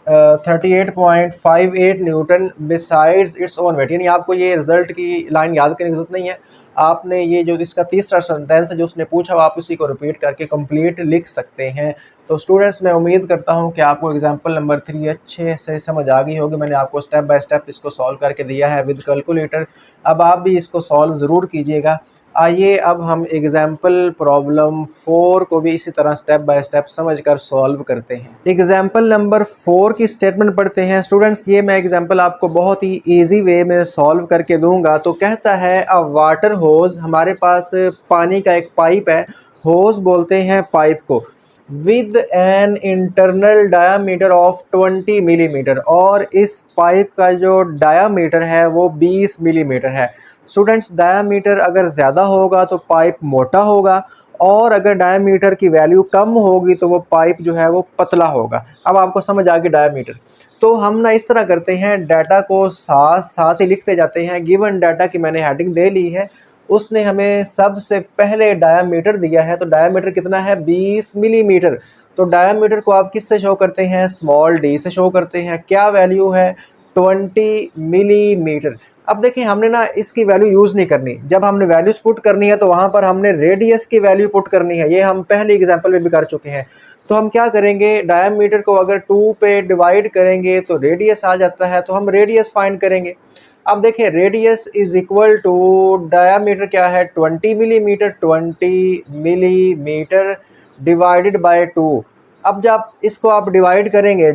38.58 newton besides its own weight. यानी आपको ये रिजल्ट की लाइन याद करने की जरूरत नहीं है, आपने ये जो इसका तीसरा सेंटेंस है जो उसने पूछा आप उसी को रिपीट करके कंप्लीट लिख सकते हैं। तो स्टूडेंट्स, मैं उम्मीद करता हूं कि आपको एग्जांपल नंबर 3 अच्छे से समझ आ गई होगी। मैंने आपको स्टेप बाय स्टेप इसको सॉल्व करके दिया है विद कैलकुलेटर। अब आप भी इसको सॉल्व ज़रूर कीजिएगा। आइए अब हम एग्जाम्पल प्रॉब्लम 4 को भी इसी तरह स्टेप बाय स्टेप समझकर सॉल्व करते हैं। एग्जाम्पल नंबर 4 की स्टेटमेंट पढ़ते हैं स्टूडेंट्स। ये मैं एग्जाम्पल आपको बहुत ही इजी वे में सॉल्व करके दूंगा। तो कहता है अ वाटर होज, हमारे पास पानी का एक पाइप है, होज बोलते हैं पाइप को, with an internal diameter of 20 millimetre, और इस पाइप का जो डायामीटर है वो 20 मिलीमीटर है। स्टूडेंट्स, डायामीटर अगर ज़्यादा होगा तो पाइप मोटा होगा, और अगर डायामीटर की वैल्यू कम होगी तो वो पाइप जो है वो पतला होगा। अब आपको समझ आ गई डायामीटर। तो हम ना इस तरह करते हैं, डाटा को साथ साथ ही लिखते जाते हैं। गिवन डाटा की मैंने हेडिंग दे ली है, उसने हमें सबसे पहले डायामीटर दिया है। तो डायामीटर कितना है? 20 मिलीमीटर। तो डायामीटर को आप किससे शो करते हैं? स्मॉल डी से शो करते हैं। क्या वैल्यू है? 20 मिलीमीटर। अब देखें, हमने ना इसकी वैल्यू यूज़ नहीं करनी। जब हमने वैल्यूज पुट करनी है तो वहाँ पर हमने रेडियस की वैल्यू पुट करनी है। ये हम पहले एग्जाम्पल में भी कर चुके हैं। तो हम क्या करेंगे, डायामीटर को अगर 2 पे डिवाइड करेंगे तो रेडियस आ जाता है, तो हम रेडियस फाइंड करेंगे। अब देखें, radius is equal to diameter क्या है? 20 मिलीमीटर। 20 millimetre divided by 2। अब जब इसको आप डिवाइड करेंगे,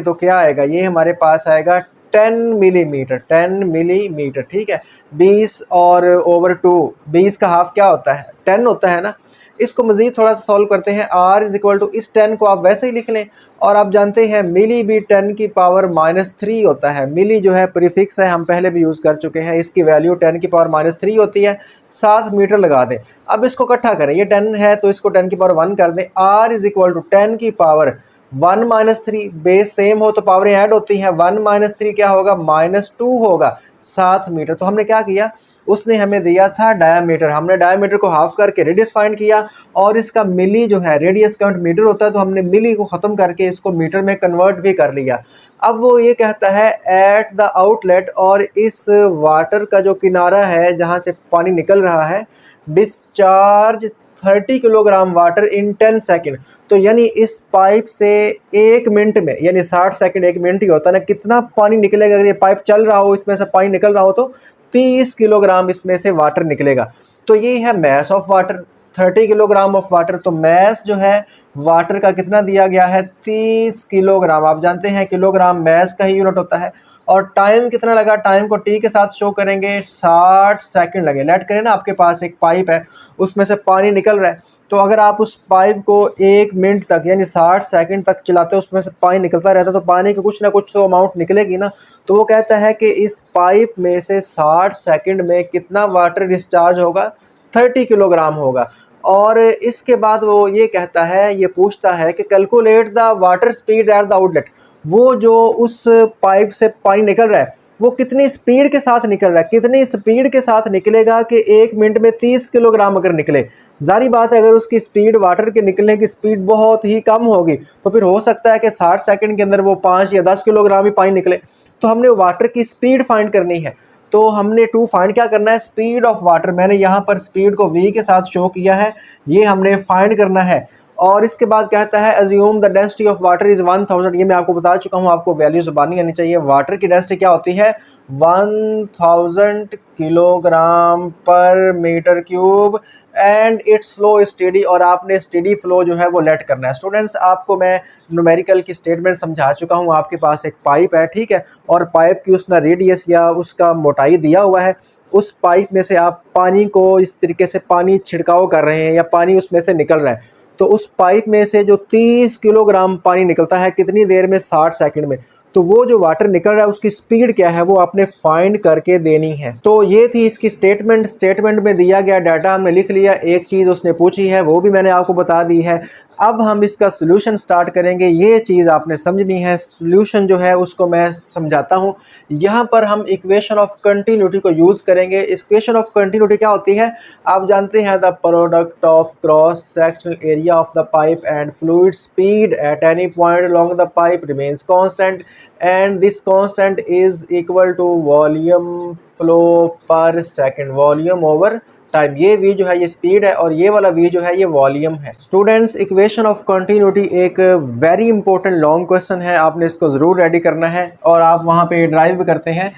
तो क्या आएगा? ये हमारे पास आएगा 10 मिलीमीटर। 10 मिलीमीटर, ठीक है। 20 और ओवर 2, 20 का हाफ क्या होता है? 10 होता है ना। इसको मज़ीद थोड़ा सा सॉल्व करते हैं। r इज इक्वल टू, इस 10 को आप वैसे ही लिख लें, और आप जानते हैं मिली भी 10 की पावर -3 होता है। मिली जो है प्रीफिक्स है, हम पहले भी यूज़ कर चुके हैं, इसकी वैल्यू 10 की पावर -3 होती है। 7 मीटर लगा दें। अब इसको इकट्ठा करें, ये 10 है तो इसको 10 की पावर 1 कर दें। r इज इक्वल टू 10 की पावर 1 - 3, बेस सेम हो तो पावरें ऐड होती हैं। 1 - 3 क्या होगा? -2 होगा। 7 मीटर। तो हमने क्या किया, उसने हमें दिया था डायामीटर, हमने डायामीटर को हाफ करके रेडियस फाइंड किया, और इसका मिली जो है, रेडियस का मीटर होता है, तो हमने मिली को ख़त्म करके इसको मीटर में कन्वर्ट भी कर लिया। अब वो ये कहता है एट द आउटलेट, और इस वाटर का जो किनारा है जहाँ से पानी निकल रहा है, discharge 30 kilogram water in 10 second. तो यानी इस पाइप से 1 मिनट में, यानी 60 सेकंड 1 मिनट ही होता है ना, कितना पानी निकलेगा? अगर ये पाइप चल रहा हो, इसमें से पानी निकल रहा हो, तो 30 किलोग्राम इसमें से वाटर निकलेगा। तो ये है mass of water, 30 kilogram of water. तो मैस जो है वाटर का कितना दिया गया है? 30 किलोग्राम। आप जानते हैं किलोग्राम मैस का ही यूनिट होता है। और टाइम कितना लगा? टाइम को टी के साथ शो करेंगे, 60 सेकंड लगे। लेट करें ना, आपके पास एक पाइप है, उसमें से पानी निकल रहा है, तो अगर आप उस पाइप को 1 मिनट तक यानी 60 सेकंड तक चलाते हो, उसमें से पानी निकलता रहता है, तो पानी की कुछ ना कुछ तो अमाउंट निकलेगी ना। तो वो कहता है कि इस पाइप में से 60 सेकंड में कितना वाटर डिस्चार्ज होगा? 30 किलोग्राम होगा। और इसके बाद वो ये कहता है, ये पूछता है कि calculate the water speed at the outlet. वो जो उस पाइप से पानी निकल रहा है वो कितनी स्पीड के साथ निकल रहा है, कितनी स्पीड के साथ निकलेगा कि 1 मिनट में 30 किलोग्राम अगर निकले, जारी बात है अगर उसकी स्पीड, वाटर के निकलने की स्पीड बहुत ही कम होगी तो फिर हो सकता है कि 60 सेकंड के अंदर वो 5 या 10 किलोग्राम ही पानी निकले। तो हमने वाटर की स्पीड फाइंड करनी है। तो हमने टू फाइंड क्या करना है, स्पीड ऑफ वाटर। मैंने यहाँ पर स्पीड को v के साथ शो किया है, ये हमने फाइंड करना है। और इसके बाद कहता है assume the density of water is 1000। ये मैं आपको बता चुका हूँ, आपको वैल्यू जुबानी आनी चाहिए। वाटर की डेंसिटी क्या होती है, 1000 kilogram per metre cube and its flow steady. और आपने स्टेडी फ्लो जो है वो लेट करना है। स्टूडेंट्स, आपको मैं न्यूमेरिकल की स्टेटमेंट समझा चुका हूँ। आपके पास एक पाइप है, ठीक है, और पाइप की उसका रेडियस या उसका मोटाई दिया हुआ है। उस पाइप में से आप पानी को इस तरीके से पानी छिड़काव कर रहे हैं या पानी उसमें से निकल रहा है। तो उस पाइप में से जो 30 किलोग्राम पानी निकलता है कितनी देर में, 60 सेकंड में। तो वो जो वाटर निकल रहा है उसकी स्पीड क्या है वो आपने फाइंड करके देनी है। तो ये थी इसकी स्टेटमेंट। स्टेटमेंट में दिया गया डाटा हमने लिख लिया। एक चीज़ उसने पूछी है वो भी मैंने आपको बता दी है। अब हम इसका सोल्यूशन स्टार्ट करेंगे। ये चीज़ आपने समझनी है। सोल्यूशन जो है उसको मैं समझाता हूँ। यहाँ पर हम इक्वेशन ऑफ कंटिन्यूटी को यूज़ करेंगे। इक्वेशन ऑफ कंटिन्यूटी क्या होती है, आप जानते हैं, the product of cross sectional area of the pipe and fluid speed at any point along the pipe remains constant and this constant is equal to volume flow per second, volume over time. ये v जो है ये speed है और ये वाला v जो है ये वॉल्यूम है। स्टूडेंट्स, इक्वेशन ऑफ कंटिन्यूटी एक वेरी इंपॉर्टेंट लॉन्ग क्वेश्चन है, आपने इसको ज़रूर रेडी करना है। और आप वहाँ पे ड्राइव करते हैं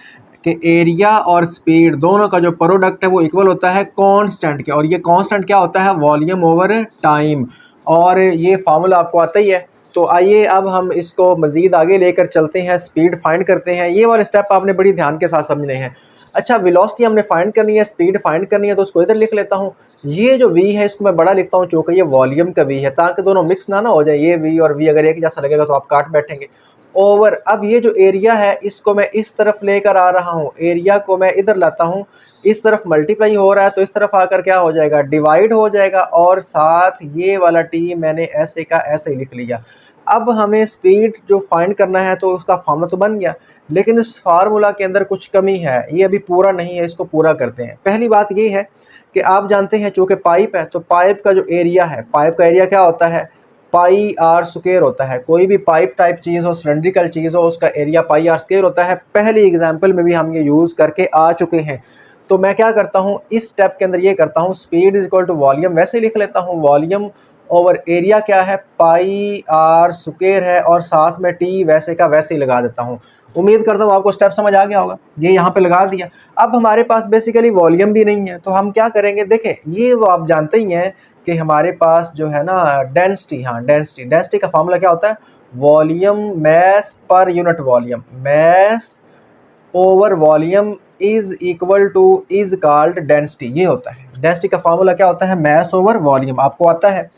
कि एरिया और स्पीड दोनों का जो प्रोडक्ट है वो इक्वल होता है कांस्टेंट के, और ये कांस्टेंट क्या होता है, वॉल्यूम ओवर टाइम। और ये फार्मूला आपको आता ही है। तो आइए अब हम इसको मज़ीद आगे लेकर चलते हैं, स्पीड फाइंड करते हैं। ये वाले स्टेप आपने बड़ी ध्यान के साथ समझने हैं। अच्छा, वेलोसिटी हमने फाइंड करनी है, स्पीड फाइंड करनी है, तो उसको इधर लिख लेता हूँ। ये जो v है इसको मैं बड़ा लिखता हूँ चूँकि ये वॉल्यूम का v है, ताकि दोनों मिक्स ना हो जाए। ये v और v अगर एक जैसा लगेगा तो आप काट बैठेंगे। ओवर, अब ये जो एरिया है इसको मैं इस तरफ लेकर आ रहा हूँ, एरिया को मैं इधर लाता हूँ। इस तरफ मल्टीप्लाई हो रहा है तो इस तरफ आकर क्या हो जाएगा, डिवाइड हो जाएगा। और साथ ये वाला t मैंने ऐसे का ऐसे ही लिख लिया। अब हमें स्पीड जो फाइंड करना है तो उसका फार्मूला तो बन गया, लेकिन इस फार्मूला के अंदर कुछ कमी है, ये अभी पूरा नहीं है, इसको पूरा करते हैं। पहली बात ये है कि आप जानते हैं चूँकि पाइप है तो पाइप का जो एरिया है, पाइप का एरिया क्या होता है, पाई आर स्क्वायर होता है। कोई भी पाइप टाइप चीज़ हो, सिलेंड्रिकल चीज़ हो, उसका एरिया पाई आर स्क्वायर होता है। पहले एग्जाम्पल में भी हम ये यूज़ करके आ चुके हैं। तो मैं क्या करता हूँ, इस स्टेप के अंदर ये करता हूँ, speed is equal to volume वैसे ही लिख लेता हूँ। वॉल्यूम ओवर एरिया क्या है, पाई आर स्क्वायर है, और साथ में टी वैसे का वैसे ही लगा देता हूँ। उम्मीद करता हूँ आपको स्टेप समझ आ गया होगा। ये यहाँ पे लगा दिया। अब हमारे पास बेसिकली वॉल्यूम भी नहीं है तो हम क्या करेंगे, देखें ये तो आप जानते ही हैं कि हमारे पास जो है ना डेंसिटी, हाँ डेंसिटी का फार्मूला क्या होता है, volume mass per unit volume, mass over volume is equal to is called density. ये होता है डेंसिटी का फार्मूला, क्या होता है, मैस ओवर वॉल्यूम, आपको आता है।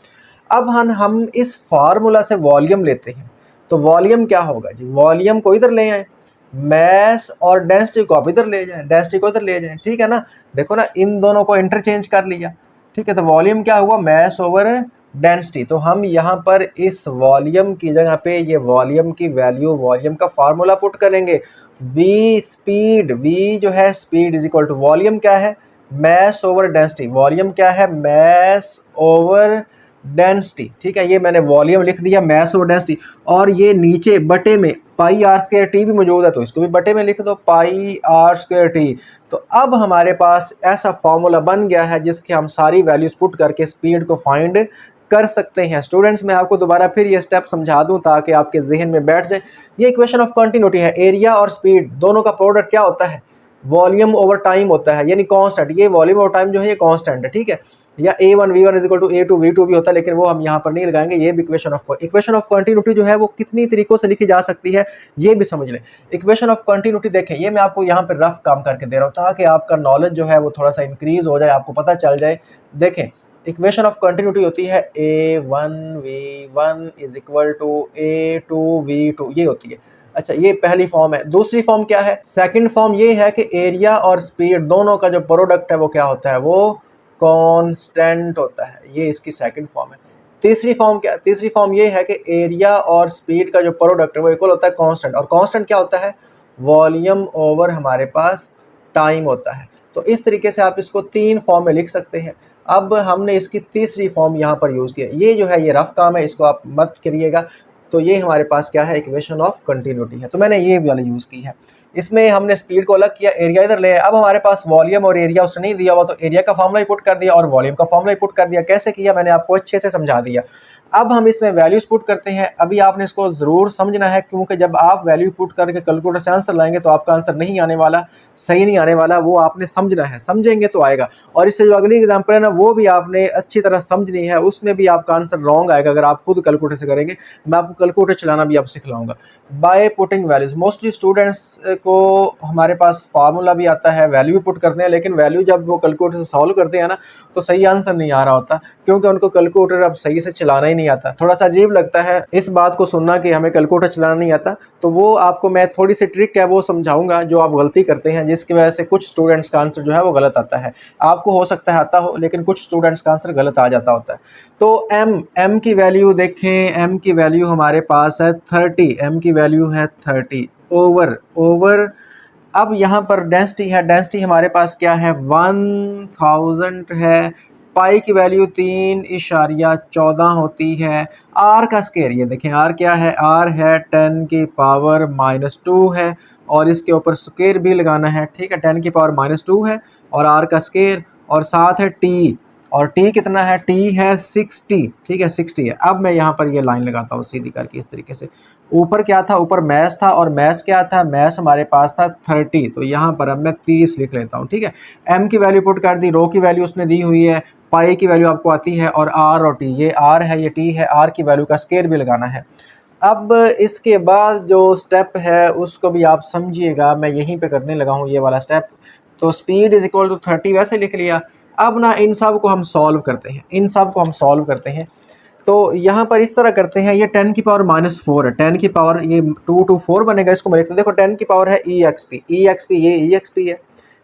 अब हम इस फार्मूला से वॉल्यूम लेते हैं तो वॉल्यूम क्या होगा जी, वॉल्यूम को इधर ले आए, मैस और डेंसिटी को आप इधर ले जाएं, डेंसिटी को इधर ले जाएं, ठीक है ना। देखो ना, इन दोनों को इंटरचेंज कर लिया, ठीक है। तो वॉल्यूम क्या हुआ, मैस ओवर डेंसिटी। तो हम यहाँ पर इस वॉल्यूम की जगह पे ये वॉल्यूम की वैल्यू, वॉल्यूम का फार्मूला पुट करेंगे। वी स्पीड, वी जो है speed is equal to volume क्या है, मैस ओवर डेंसिटी। वॉल्यूम क्या है, मैस ओवर डेंसिटी, ठीक है। ये मैंने वॉल्यूम लिख दिया, मैस ओवर डेंसिटी। और ये नीचे बटे में पाई आर स्क्वायर टी भी मौजूद है तो इसको भी बटे में लिख दो, पाई आर स्क्वायर टी। तो अब हमारे पास ऐसा फॉर्मूला बन गया है जिसके हम सारी वैल्यूज पुट करके स्पीड को फाइंड कर सकते हैं। स्टूडेंट्स, मैं आपको दोबारा फिर ये स्टेप समझा दूं ताकि आपके जहन में बैठ जाए। ये इक्वेशन ऑफ कंटिन्यूटी है। एरिया और स्पीड दोनों का प्रोडक्ट क्या होता है, वॉल्यूम ओवर टाइम होता है, यानी कांस्टेंट। ये वॉल्यूम ओवर टाइम जो है ये कांस्टेंट है, ठीक है। या a1 v1 is equal to a2 v2 भी होता है, लेकिन वो हम यहाँ पर नहीं लगाएंगे। ये भी इक्वेशन ऑफ कंटिन्यूटी जो है वो कितनी तरीकों से लिखी जा सकती है ये भी समझ लें। इक्वेशन ऑफ कंटिन्यूटी देखें, ये मैं आपको यहाँ पर रफ काम करके दे रहा हूँ ताकि आपका नॉलेज जो है वो थोड़ा सा इंक्रीज हो जाए, आपको पता चल जाए। देखें, इक्वेशन ऑफ कंटिन्यूटी होती है a1 v1 is equal to a2 v2, ये होती है। अच्छा, ये पहली फॉर्म है। दूसरी फॉर्म क्या है, सेकंड फॉर्म ये है कि एरिया और स्पीड दोनों का जो प्रोडक्ट है वो क्या होता है, वो कांस्टेंट होता है। ये इसकी सेकंड फॉर्म है। तीसरी फॉर्म क्या, तीसरी फॉर्म ये है कि एरिया और स्पीड का जो प्रोडक्ट है वो इक्वल होता है कांस्टेंट, और कांस्टेंट क्या होता है, वॉल्यूम ओवर हमारे पास टाइम होता है। तो इस तरीके से आप इसको तीन फॉर्म में लिख सकते हैं। अब हमने इसकी तीसरी फॉर्म यहाँ पर यूज़ किया। ये जो है ये रफ काम है, इसको आप मत करिएगा। तो ये हमारे पास क्या है, इक्वेशन ऑफ कंटिन्यूटी है। तो मैंने ये वाली यूज़ की है। इसमें हमने स्पीड को अलग किया, एरिया इधर ले। अब हमारे पास वॉल्यूम और एरिया उसने नहीं दिया हुआ, तो एरिया का फॉर्मूला ही पुट कर दिया और वॉल्यूम का फॉर्मूला ही पुट कर दिया। कैसे किया मैंने आपको अच्छे से समझा दिया। अब हम इसमें वैल्यूज पुट करते हैं। अभी आपने इसको ज़रूर समझना है, क्योंकि जब आप वैल्यू पुट करके कैलकुलेटर से आंसर लाएंगे तो आपका आंसर नहीं आने वाला, सही नहीं आने वाला। वो आपने समझना है, समझेंगे तो आएगा। और इससे जो अगली एग्जाम्पल है ना, वो भी आपने अच्छी तरह समझनी है। उसमें भी आपका आंसर रॉन्ग आएगा अगर आप खुद कैलकुलेटर से करेंगे। मैं आपको कैलकुलेटर चलाना भी अब सिखलाऊंगा by putting values. Mostly students को हमारे पास फार्मूला भी आता है, वैल्यू भी पुट करते हैं, लेकिन वैल्यू जब वो कैलकुलेटर से सॉल्व करते हैं ना, तो सही आंसर नहीं आ रहा होता, क्योंकि उनको कैलकुलेटर अब सही से चलाना ही नहीं आता। थोड़ा सा अजीब लगता है इस बात को सुनना कि हमें कैलकुलेटर चलाना नहीं आता। तो वो आपको मैं थोड़ी सी ट्रिक है वो समझाऊंगा, जो आप गलती करते हैं, जिसकी वजह से कुछ स्टूडेंट्स का आंसर जो है वो गलत आता है। आपको हो सकता है आता हो, लेकिन कुछ स्टूडेंट्स का आंसर गलत आ जाता होता है। तो एम की वैल्यू देखें, एम की वैल्यू हमारे पास है 30, एम की वैल्यू है 30 ओवर। अब यहाँ पर डेंसिटी है, डेंसिटी हमारे पास क्या है, 1000 है। पाई की वैल्यू 3.14 होती है। आर का स्केयर ये देखें, आर क्या है, आर है 10 की पावर -2 है, और इसके ऊपर स्केयर भी लगाना है, ठीक है। 10 की पावर -2 है और आर का स्केयर, और साथ है टी, और टी कितना है, टी है 60, ठीक है 60 है। अब मैं यहाँ पर ये लाइन लगाता हूँ सीधी करके इस तरीके से। ऊपर क्या था, ऊपर मैस था, और मैस क्या था, मैस हमारे पास था 30, तो यहाँ पर अब मैं 30 लिख लेता हूँ, ठीक है। एम की वैल्यू पुट कर दी, रो की वैल्यू उसने दी हुई है, पाई की वैल्यू आपको आती है, और आर और टी, ये आर है ये टी है, आर की वैल्यू का स्केयर भी लगाना है। अब इसके बाद जो स्टेप है उसको भी आप समझिएगा, मैं यहीं पे करने लगा हूँ ये वाला स्टेप। तो स्पीड इज इक्वल टू 30 वैसे लिख लिया। अब ना इन सब को हम सॉल्व करते हैं, इन सब को हम सॉल्व करते हैं। तो यहाँ पर इस तरह करते हैं, ये 10 की पावर -4 है, 10 की पावर ये 2 to 4 बनेगा, इसको मैं लिखते हैं। देखो 10 की पावर है EXP, ये EXP है,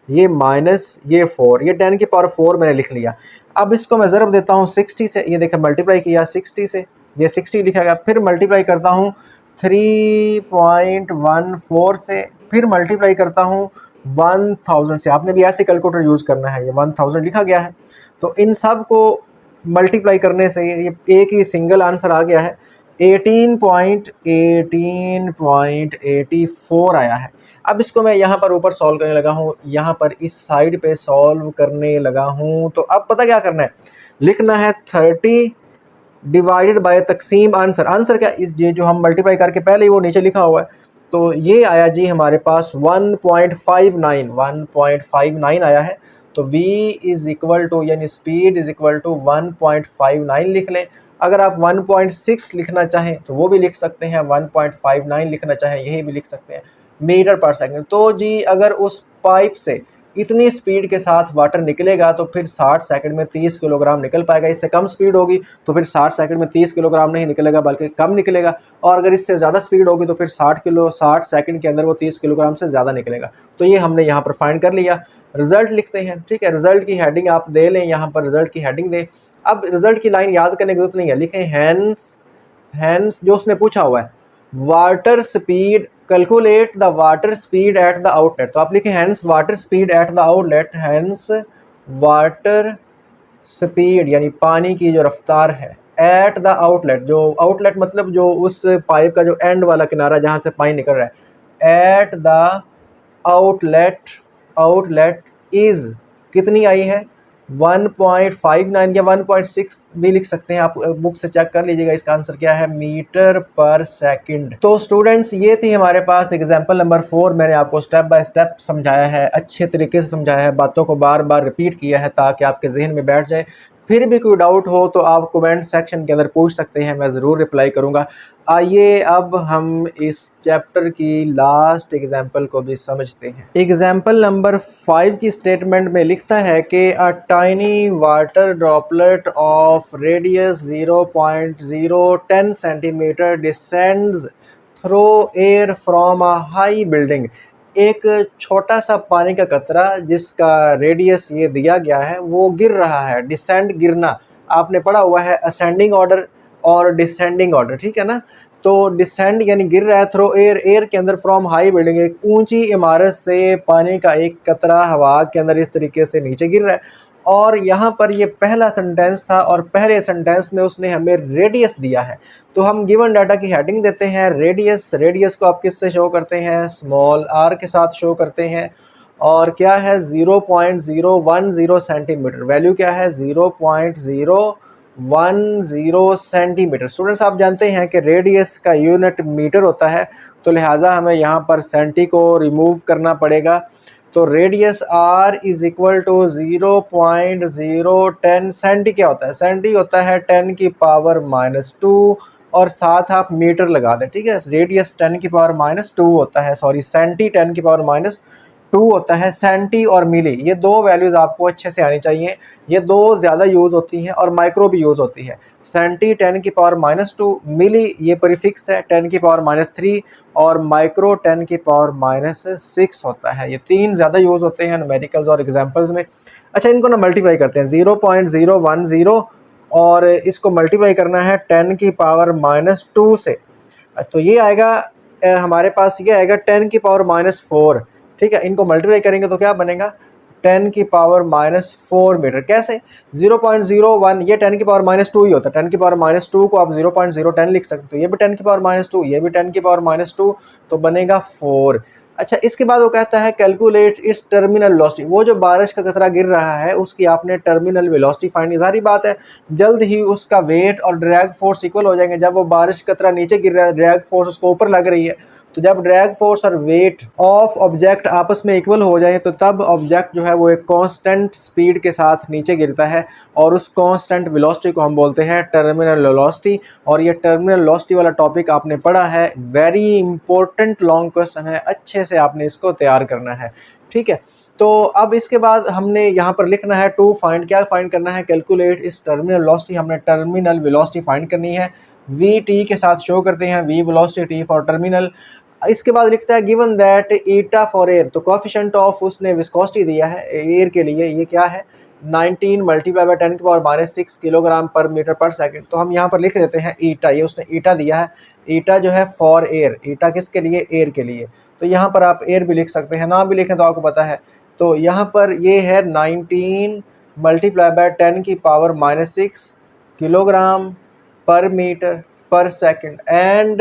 ये माइनस ये 4, ये 10 की पावर 4 मैंने लिख लिया। अब इसको मैं ज़रब देता हूँ 60 से, ये देखिए मल्टीप्लाई किया 60 से, ये 60 लिखा गया। फिर मल्टीप्लाई करता हूँ 3.14 से, फिर मल्टीप्लाई करता हूँ 1000 से। आपने भी ऐसे कैलकुलेटर यूज़ करना है, ये 1000 लिखा गया है। तो इन सब को मल्टीप्लाई करने से ये एक ही सिंगल आंसर आ गया है, 18.84 आया है। अब इसको मैं यहाँ पर ऊपर सॉल्व करने लगा हूँ, यहाँ पर इस साइड पे सॉल्व करने लगा हूँ। तो अब पता क्या करना है, लिखना है 30 डिवाइडेड बाय तकसीम आंसर। आंसर क्या, इस ये जो हम मल्टीप्लाई करके पहले ही वो नीचे लिखा हुआ है, तो ये आया जी हमारे पास 1.59 आया है। तो v इज़ इक्वल टू, यानी स्पीड इज़ इक्वल टू 1.59 लिख लें। अगर आप 1.6 लिखना चाहें तो वो भी लिख सकते हैं, 1.59 लिखना चाहें यही भी लिख सकते हैं, मीटर पर सेकंड। तो जी अगर उस पाइप से इतनी स्पीड के साथ वाटर निकलेगा तो फिर 60 सेकंड में 30 किलोग्राम निकल पाएगा। इससे कम स्पीड होगी तो फिर 60 सेकंड में 30 किलोग्राम नहीं निकलेगा बल्कि कम निकलेगा, और अगर इससे ज़्यादा स्पीड होगी तो फिर 60 सेकंड के अंदर वो 30 किलोग्राम से ज़्यादा निकलेगा। तो ये हमने यहाँ पर फाइंड कर लिया। रिजल्ट लिखते हैं, ठीक है। रिजल्ट की हेडिंग आप दे लें, यहाँ पर रिजल्ट की हेडिंग दें। अब रिजल्ट की लाइन याद करने की जरूरत नहीं है, लिखें हैंस जो उसने पूछा हुआ है, water speed, calculate the water speed at the outlet. तो आप लिखें hence water speed at the outlet, hence water speed यानी पानी की जो रफ्तार है, एट द आउटलेट, जो आउटलेट मतलब जो उस पाइप का जो एंड वाला किनारा जहाँ से पानी निकल रहा है, एट द आउटलेट इज़ कितनी आई है, 1.59 या 1.6 भी लिख सकते हैं, आप बुक से चेक कर लीजिएगा इसका आंसर क्या है, मीटर पर सेकंड। तो स्टूडेंट्स ये थी हमारे पास एग्जांपल नंबर 4। मैंने आपको स्टेप बाय स्टेप समझाया है, अच्छे तरीके से समझाया है, बातों को बार बार रिपीट किया है ताकि आपके जहन में बैठ जाए। फिर भी कोई डाउट हो तो आप कमेंट सेक्शन के अंदर पूछ सकते हैं, मैं ज़रूर रिप्लाई करूँगा। आइए अब हम इस चैप्टर की लास्ट एग्जाम्पल को भी समझते हैं। एग्जाम्पल नंबर 5 की स्टेटमेंट में लिखता है कि a tiny water droplet of radius 0.010 centimetre descends through air from a high building. एक छोटा सा पानी का कतरा जिसका रेडियस ये दिया गया है वो गिर रहा है। डिसेंड गिरना आपने पढ़ा हुआ है, असेंडिंग ऑर्डर और डिसेंडिंग ऑर्डर, ठीक है ना। तो डिसेंड यानी गिर रहा है थ्रू एयर, एयर के अंदर फ्रॉम हाई बिल्डिंग, एक ऊंची इमारत से पानी का एक कतरा हवा के अंदर इस तरीके से नीचे गिर रहा है। और यहाँ पर ये पहला सेंटेंस था और पहले सेंटेंस में उसने हमें रेडियस दिया है। तो हम गिवन डाटा की हेडिंग देते हैं रेडियस। रेडियस को आप किससे शो करते हैं? स्मॉल r के साथ शो करते हैं। और क्या है? 0.010 सेंटीमीटर। वैल्यू क्या है? 0.010 सेंटीमीटर। स्टूडेंट्स आप जानते हैं कि रेडियस का यूनिट मीटर होता है, तो लिहाजा हमें यहाँ पर सेंटी को रिमूव करना पड़ेगा। तो radius r is equal to 0.010 centi. क्या होता है? सेंटी होता है 10 की पावर -2 और साथ आप मीटर लगा दें, ठीक है। रेडियस 10 की पावर -2 होता है, सॉरी सेंटी 10 की पावर -2 होता है। सेंटी और मिली ये दो वैल्यूज़ आपको अच्छे से आनी चाहिए। ये दो ज़्यादा यूज़ होती हैं और माइक्रो भी यूज़ होती है। सेंटी 10 की पावर -2, मिली ये प्रीफिक्स है 10 की पावर -3 और माइक्रो 10 की पावर -6 होता है। ये तीन ज़्यादा यूज़ होते हैं न्यूमेरिकल्स और एग्जांपल्स में। अच्छा, इनको ना मल्टीप्लाई करते हैं। 0.010 और इसको मल्टीप्लाई करना है 10 की पावर -2 से, तो ये आएगा हमारे पास ये आएगा 10 की पावर -4, ठीक है। इनको मल्टीप्लाई करेंगे तो क्या बनेगा? 10 की पावर -4 मीटर। कैसे? 0.01 ये 10 की पावर -2 ही होता है। 10 की पावर -2 को आप 0.010 लिख सकते हो। ये भी 10 की पावर -2, ये भी 10 की पावर -2, तो बनेगा 4। अच्छा, इसके बाद वो कहता है कैलकुलेट इट्स टर्मिनल वेलोसिटी। वो जो बारिश का कतरा गिर रहा है उसकी आपने टर्मिनल वेलोसिटी फाइंड की। सारी बात है, जल्द ही उसका वेट और ड्रैग फोर्स इक्वल हो जाएंगे। जब वो बारिश का कतरा नीचे गिर रहा है, ड्रैग फोर्स उसको ऊपर लग रही है, तो जब ड्रैग फोर्स और वेट ऑफ ऑब्जेक्ट आपस में इक्वल हो जाए तो तब ऑब्जेक्ट जो है वो एक कांस्टेंट स्पीड के साथ नीचे गिरता है और उस कांस्टेंट वेलोसिटी को हम बोलते हैं टर्मिनल वेलोसिटी। और ये टर्मिनल वेलोसिटी वाला टॉपिक आपने पढ़ा है, वेरी इंपॉर्टेंट लॉन्ग क्वेश्चन है, अच्छे से आपने इसको तैयार करना है, ठीक है। तो अब इसके बाद हमने यहाँ पर लिखना है टू फाइंड। क्या फाइंड करना है? कैलकुलेट इस टर्मिनल वेलोसिटी। हमने टर्मिनल वेलोसिटी फाइंड करनी है। वी टी के साथ शो करते हैं, v velocity, t for terminal. इसके बाद लिखता है given that eta for air. तो कोफिशिएंट ऑफ उसने विस्कोसिटी दिया है एयर के लिए, ये क्या है? 19 मल्टीप्लाई बाय 10 की पावर -6 किलोग्राम पर मीटर पर सेकंड। तो हम यहाँ पर लिख देते हैं ईटा, ये उसने ईटा दिया है। ईटा जो है फॉर एयर, ईटा किसके लिए? एयर के लिए। तो यहाँ पर आप एयर भी लिख सकते हैं, ना भी लिखें तो आपको पता है। तो यहाँ पर ये है 19 मल्टीप्लाई बाय 10 की पावर -6 किलोग्राम पर मीटर पर second. And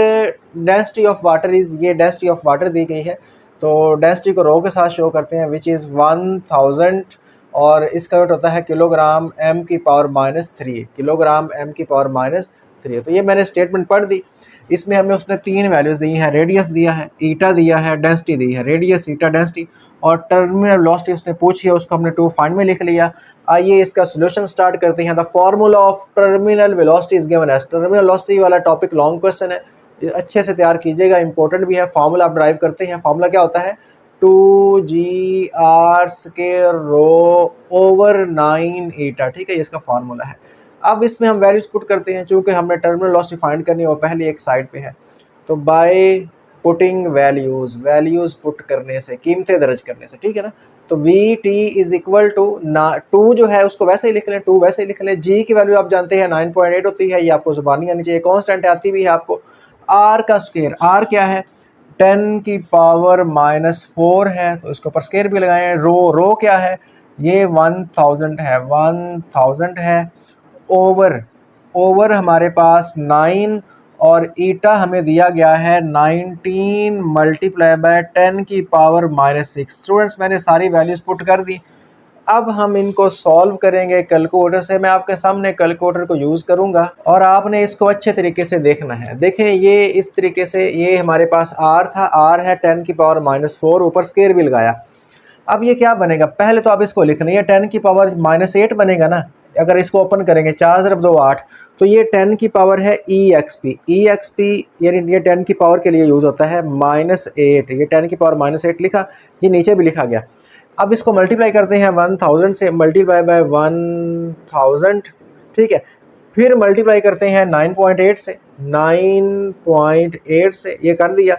density of water is, ये डेंसिटी ऑफ वाटर दी गई है, तो डेंसिटी को रो के साथ शो करते हैं, विच इज़ 1000 और इसका वेट होता है किलोग्राम m की पावर -3, किलोग्राम m की पावर -3। तो ये मैंने स्टेटमेंट पढ़ दी। इसमें हमें उसने तीन वैल्यूज़ दी हैं, रेडियस दिया है, ईटा दिया है, डेंसिटी दी है। रेडियस, ईटा, डेंसिटी और टर्मिनल वेलोसिटी उसने पूछी है, उसको हमने टू फाइंड में लिख लिया। आइए इसका सोल्यूशन स्टार्ट करते हैं। The formula of terminal velocity is given as. Terminal velocity वाला टॉपिक लॉन्ग क्वेश्चन है, अच्छे से तैयार कीजिएगा, इंपॉर्टेंट भी है। फार्मूला आप ड्राइव करते हैं। फार्मूला क्या होता है? 2GR² / 9 ईटा, ठीक है, ये इसका फार्मूला है। अब इसमें हम वैल्यूज पुट करते हैं, चूंकि हमने टर्मिनल वेलोसिटी फाइंड करनी है, वो पहले एक साइड पे है। तो बाय पुटिंग वैल्यूज पुट करने से, कीमतें दर्ज करने से, ठीक है ना। तो v t is equal to ना, टू जो है उसको वैसे ही लिख लें, टू वैसे ही लिख लें। जी की वैल्यू आप जानते हैं 9.8 होती है, ये आपको जुबानी आनी चाहिए, कॉन्स्टेंट आती भी है आपको। आर का स्क्वायर, आर क्या है? 10 की पावर -4 है, तो इसके ऊपर स्क्वायर भी लगाएं। रो क्या है? ये 1000 है, 1000 है। ओवर हमारे पास 9 और ईटा हमें दिया गया है 19 मल्टीप्लाई बाय 10 की पावर -6। स्टूडेंट्स मैंने सारी वैल्यूज पुट कर दी। अब हम इनको सॉल्व करेंगे कैलकुलेटर से। मैं आपके सामने कैलकुलेटर को यूज़ करूंगा और आपने इसको अच्छे तरीके से देखना है। देखें, ये इस तरीके से, ये हमारे पास r था, r है 10 की पावर -4, ऊपर स्क्वायर भी लगाया। अब ये क्या बनेगा? पहले तो आप इसको लिख लें, ये 10 की पावर -8 बनेगा ना। अगर इसको ओपन करेंगे 4 × 2 8, तो ये 10 की पावर है exp। ये 10 की पावर के लिए यूज़ होता है -8। ये 10 की पावर -8 लिखा, ये नीचे भी लिखा गया। अब इसको मल्टीप्लाई करते हैं 1000 से, मल्टीप्लाई बाय 1000, ठीक है। फिर मल्टीप्लाई करते हैं 9.8 से, 9.8 से, ये कर दिया।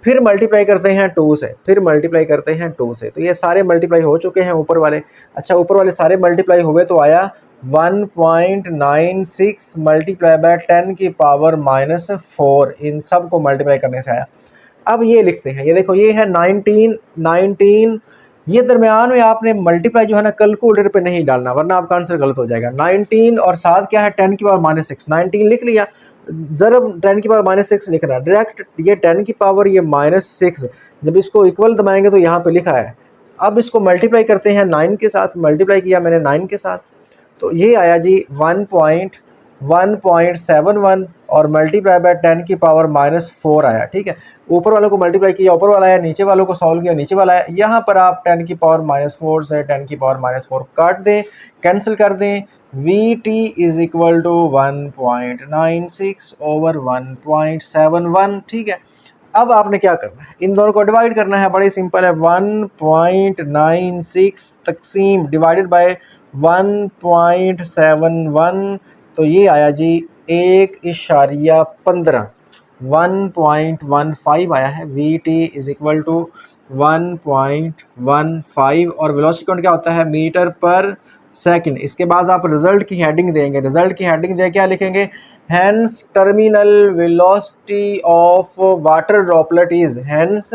फिर मल्टीप्लाई करते हैं 2 से, फिर मल्टीप्लाई करते हैं 2 से, तो ये सारे मल्टीप्लाई हो चुके हैं ऊपर वाले। अच्छा, ऊपर वाले सारे मल्टीप्लाई हुए तो आया 1.96 मल्टीप्लाई बाय 10 की पावर -4। इन सब को मल्टीप्लाई करने से आया। अब ये लिखते हैं, ये देखो, ये है 19 ये दरमियान में आपने मल्टीप्लाई जो है ना कैलकुलेटर पे नहीं डालना, वरना आपका आंसर गलत हो जाएगा। 19 और साथ क्या है 10 की पावर -6, 19 लिख लिया, ज़रब 10 की पावर -6 लिखना डायरेक्ट, ये 10 की पावर ये -6, जब इसको इक्वल दबाएंगे तो यहाँ पे लिखा है। अब इसको मल्टीप्लाई करते हैं 9 के साथ, मल्टीप्लाई किया मैंने 9 के साथ, तो ये आया जी 1.71 और मल्टीप्लाई बाय 10 की पावर -4 आया। ठीक है, ऊपर वालों को मल्टीप्लाई किया ऊपर वाला आया, नीचे वालों को सॉल्व किया नीचे वाला आया। यहाँ पर आप 10 की पावर -4 से 10 की पावर -4 काट दें, कैंसिल कर दें, VT is equal to 1.96 over 1.71। ठीक है, अब आपने क्या करना है, इन दोनों को डिवाइड करना है, बड़ी सिंपल है। 1.96 तकसीम डिवाइडेड बाय 1.71, तो ये आया जी 1.15, 1.15 आया है। VT इज इक्वल टू 1.15 और वेलोसिटी काउंट क्या होता है, मीटर पर सेकंड। इसके बाद आप रिजल्ट की हेडिंग देंगे, रिजल्ट की हेडिंग दे क्या लिखेंगे, hence terminal velocity of water droplet is, hence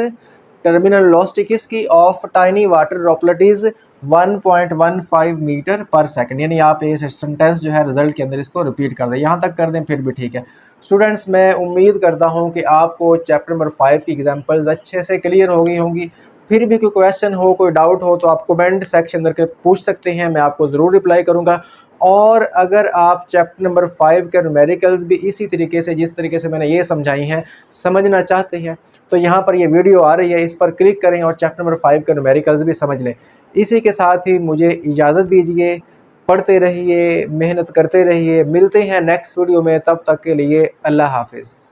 terminal velocity किसकी, of tiny water droplet is 1.15 metre पर सेकंड। यानी आप ये सेंटेंस जो है रिजल्ट के अंदर इसको रिपीट कर दें, यहाँ तक कर दें फिर भी ठीक है। स्टूडेंट्स, मैं उम्मीद करता हूँ कि आपको चैप्टर नंबर 5 की एग्जांपल्स अच्छे से क्लियर हो गई होंगी। फिर भी कोई क्वेश्चन हो, कोई डाउट हो तो आप कमेंट सेक्शन अंदर के पूछ सकते हैं, मैं आपको ज़रूर रिप्लाई करूँगा। और अगर आप चैप्टर नंबर 5 के न्यूमेरिकल्स भी इसी तरीके से, जिस तरीके से मैंने ये समझाई हैं, समझना चाहते हैं तो यहाँ पर ये वीडियो आ रही है, इस पर क्लिक करें और चैप्टर नंबर 5 के न्यूमेरिकल्स भी समझ लें। इसी के साथ ही मुझे इजाज़त दीजिए, पढ़ते रहिए, मेहनत करते रहिए, मिलते हैं नेक्स्ट वीडियो में, तब तक के लिए अल्लाह हाफिज़।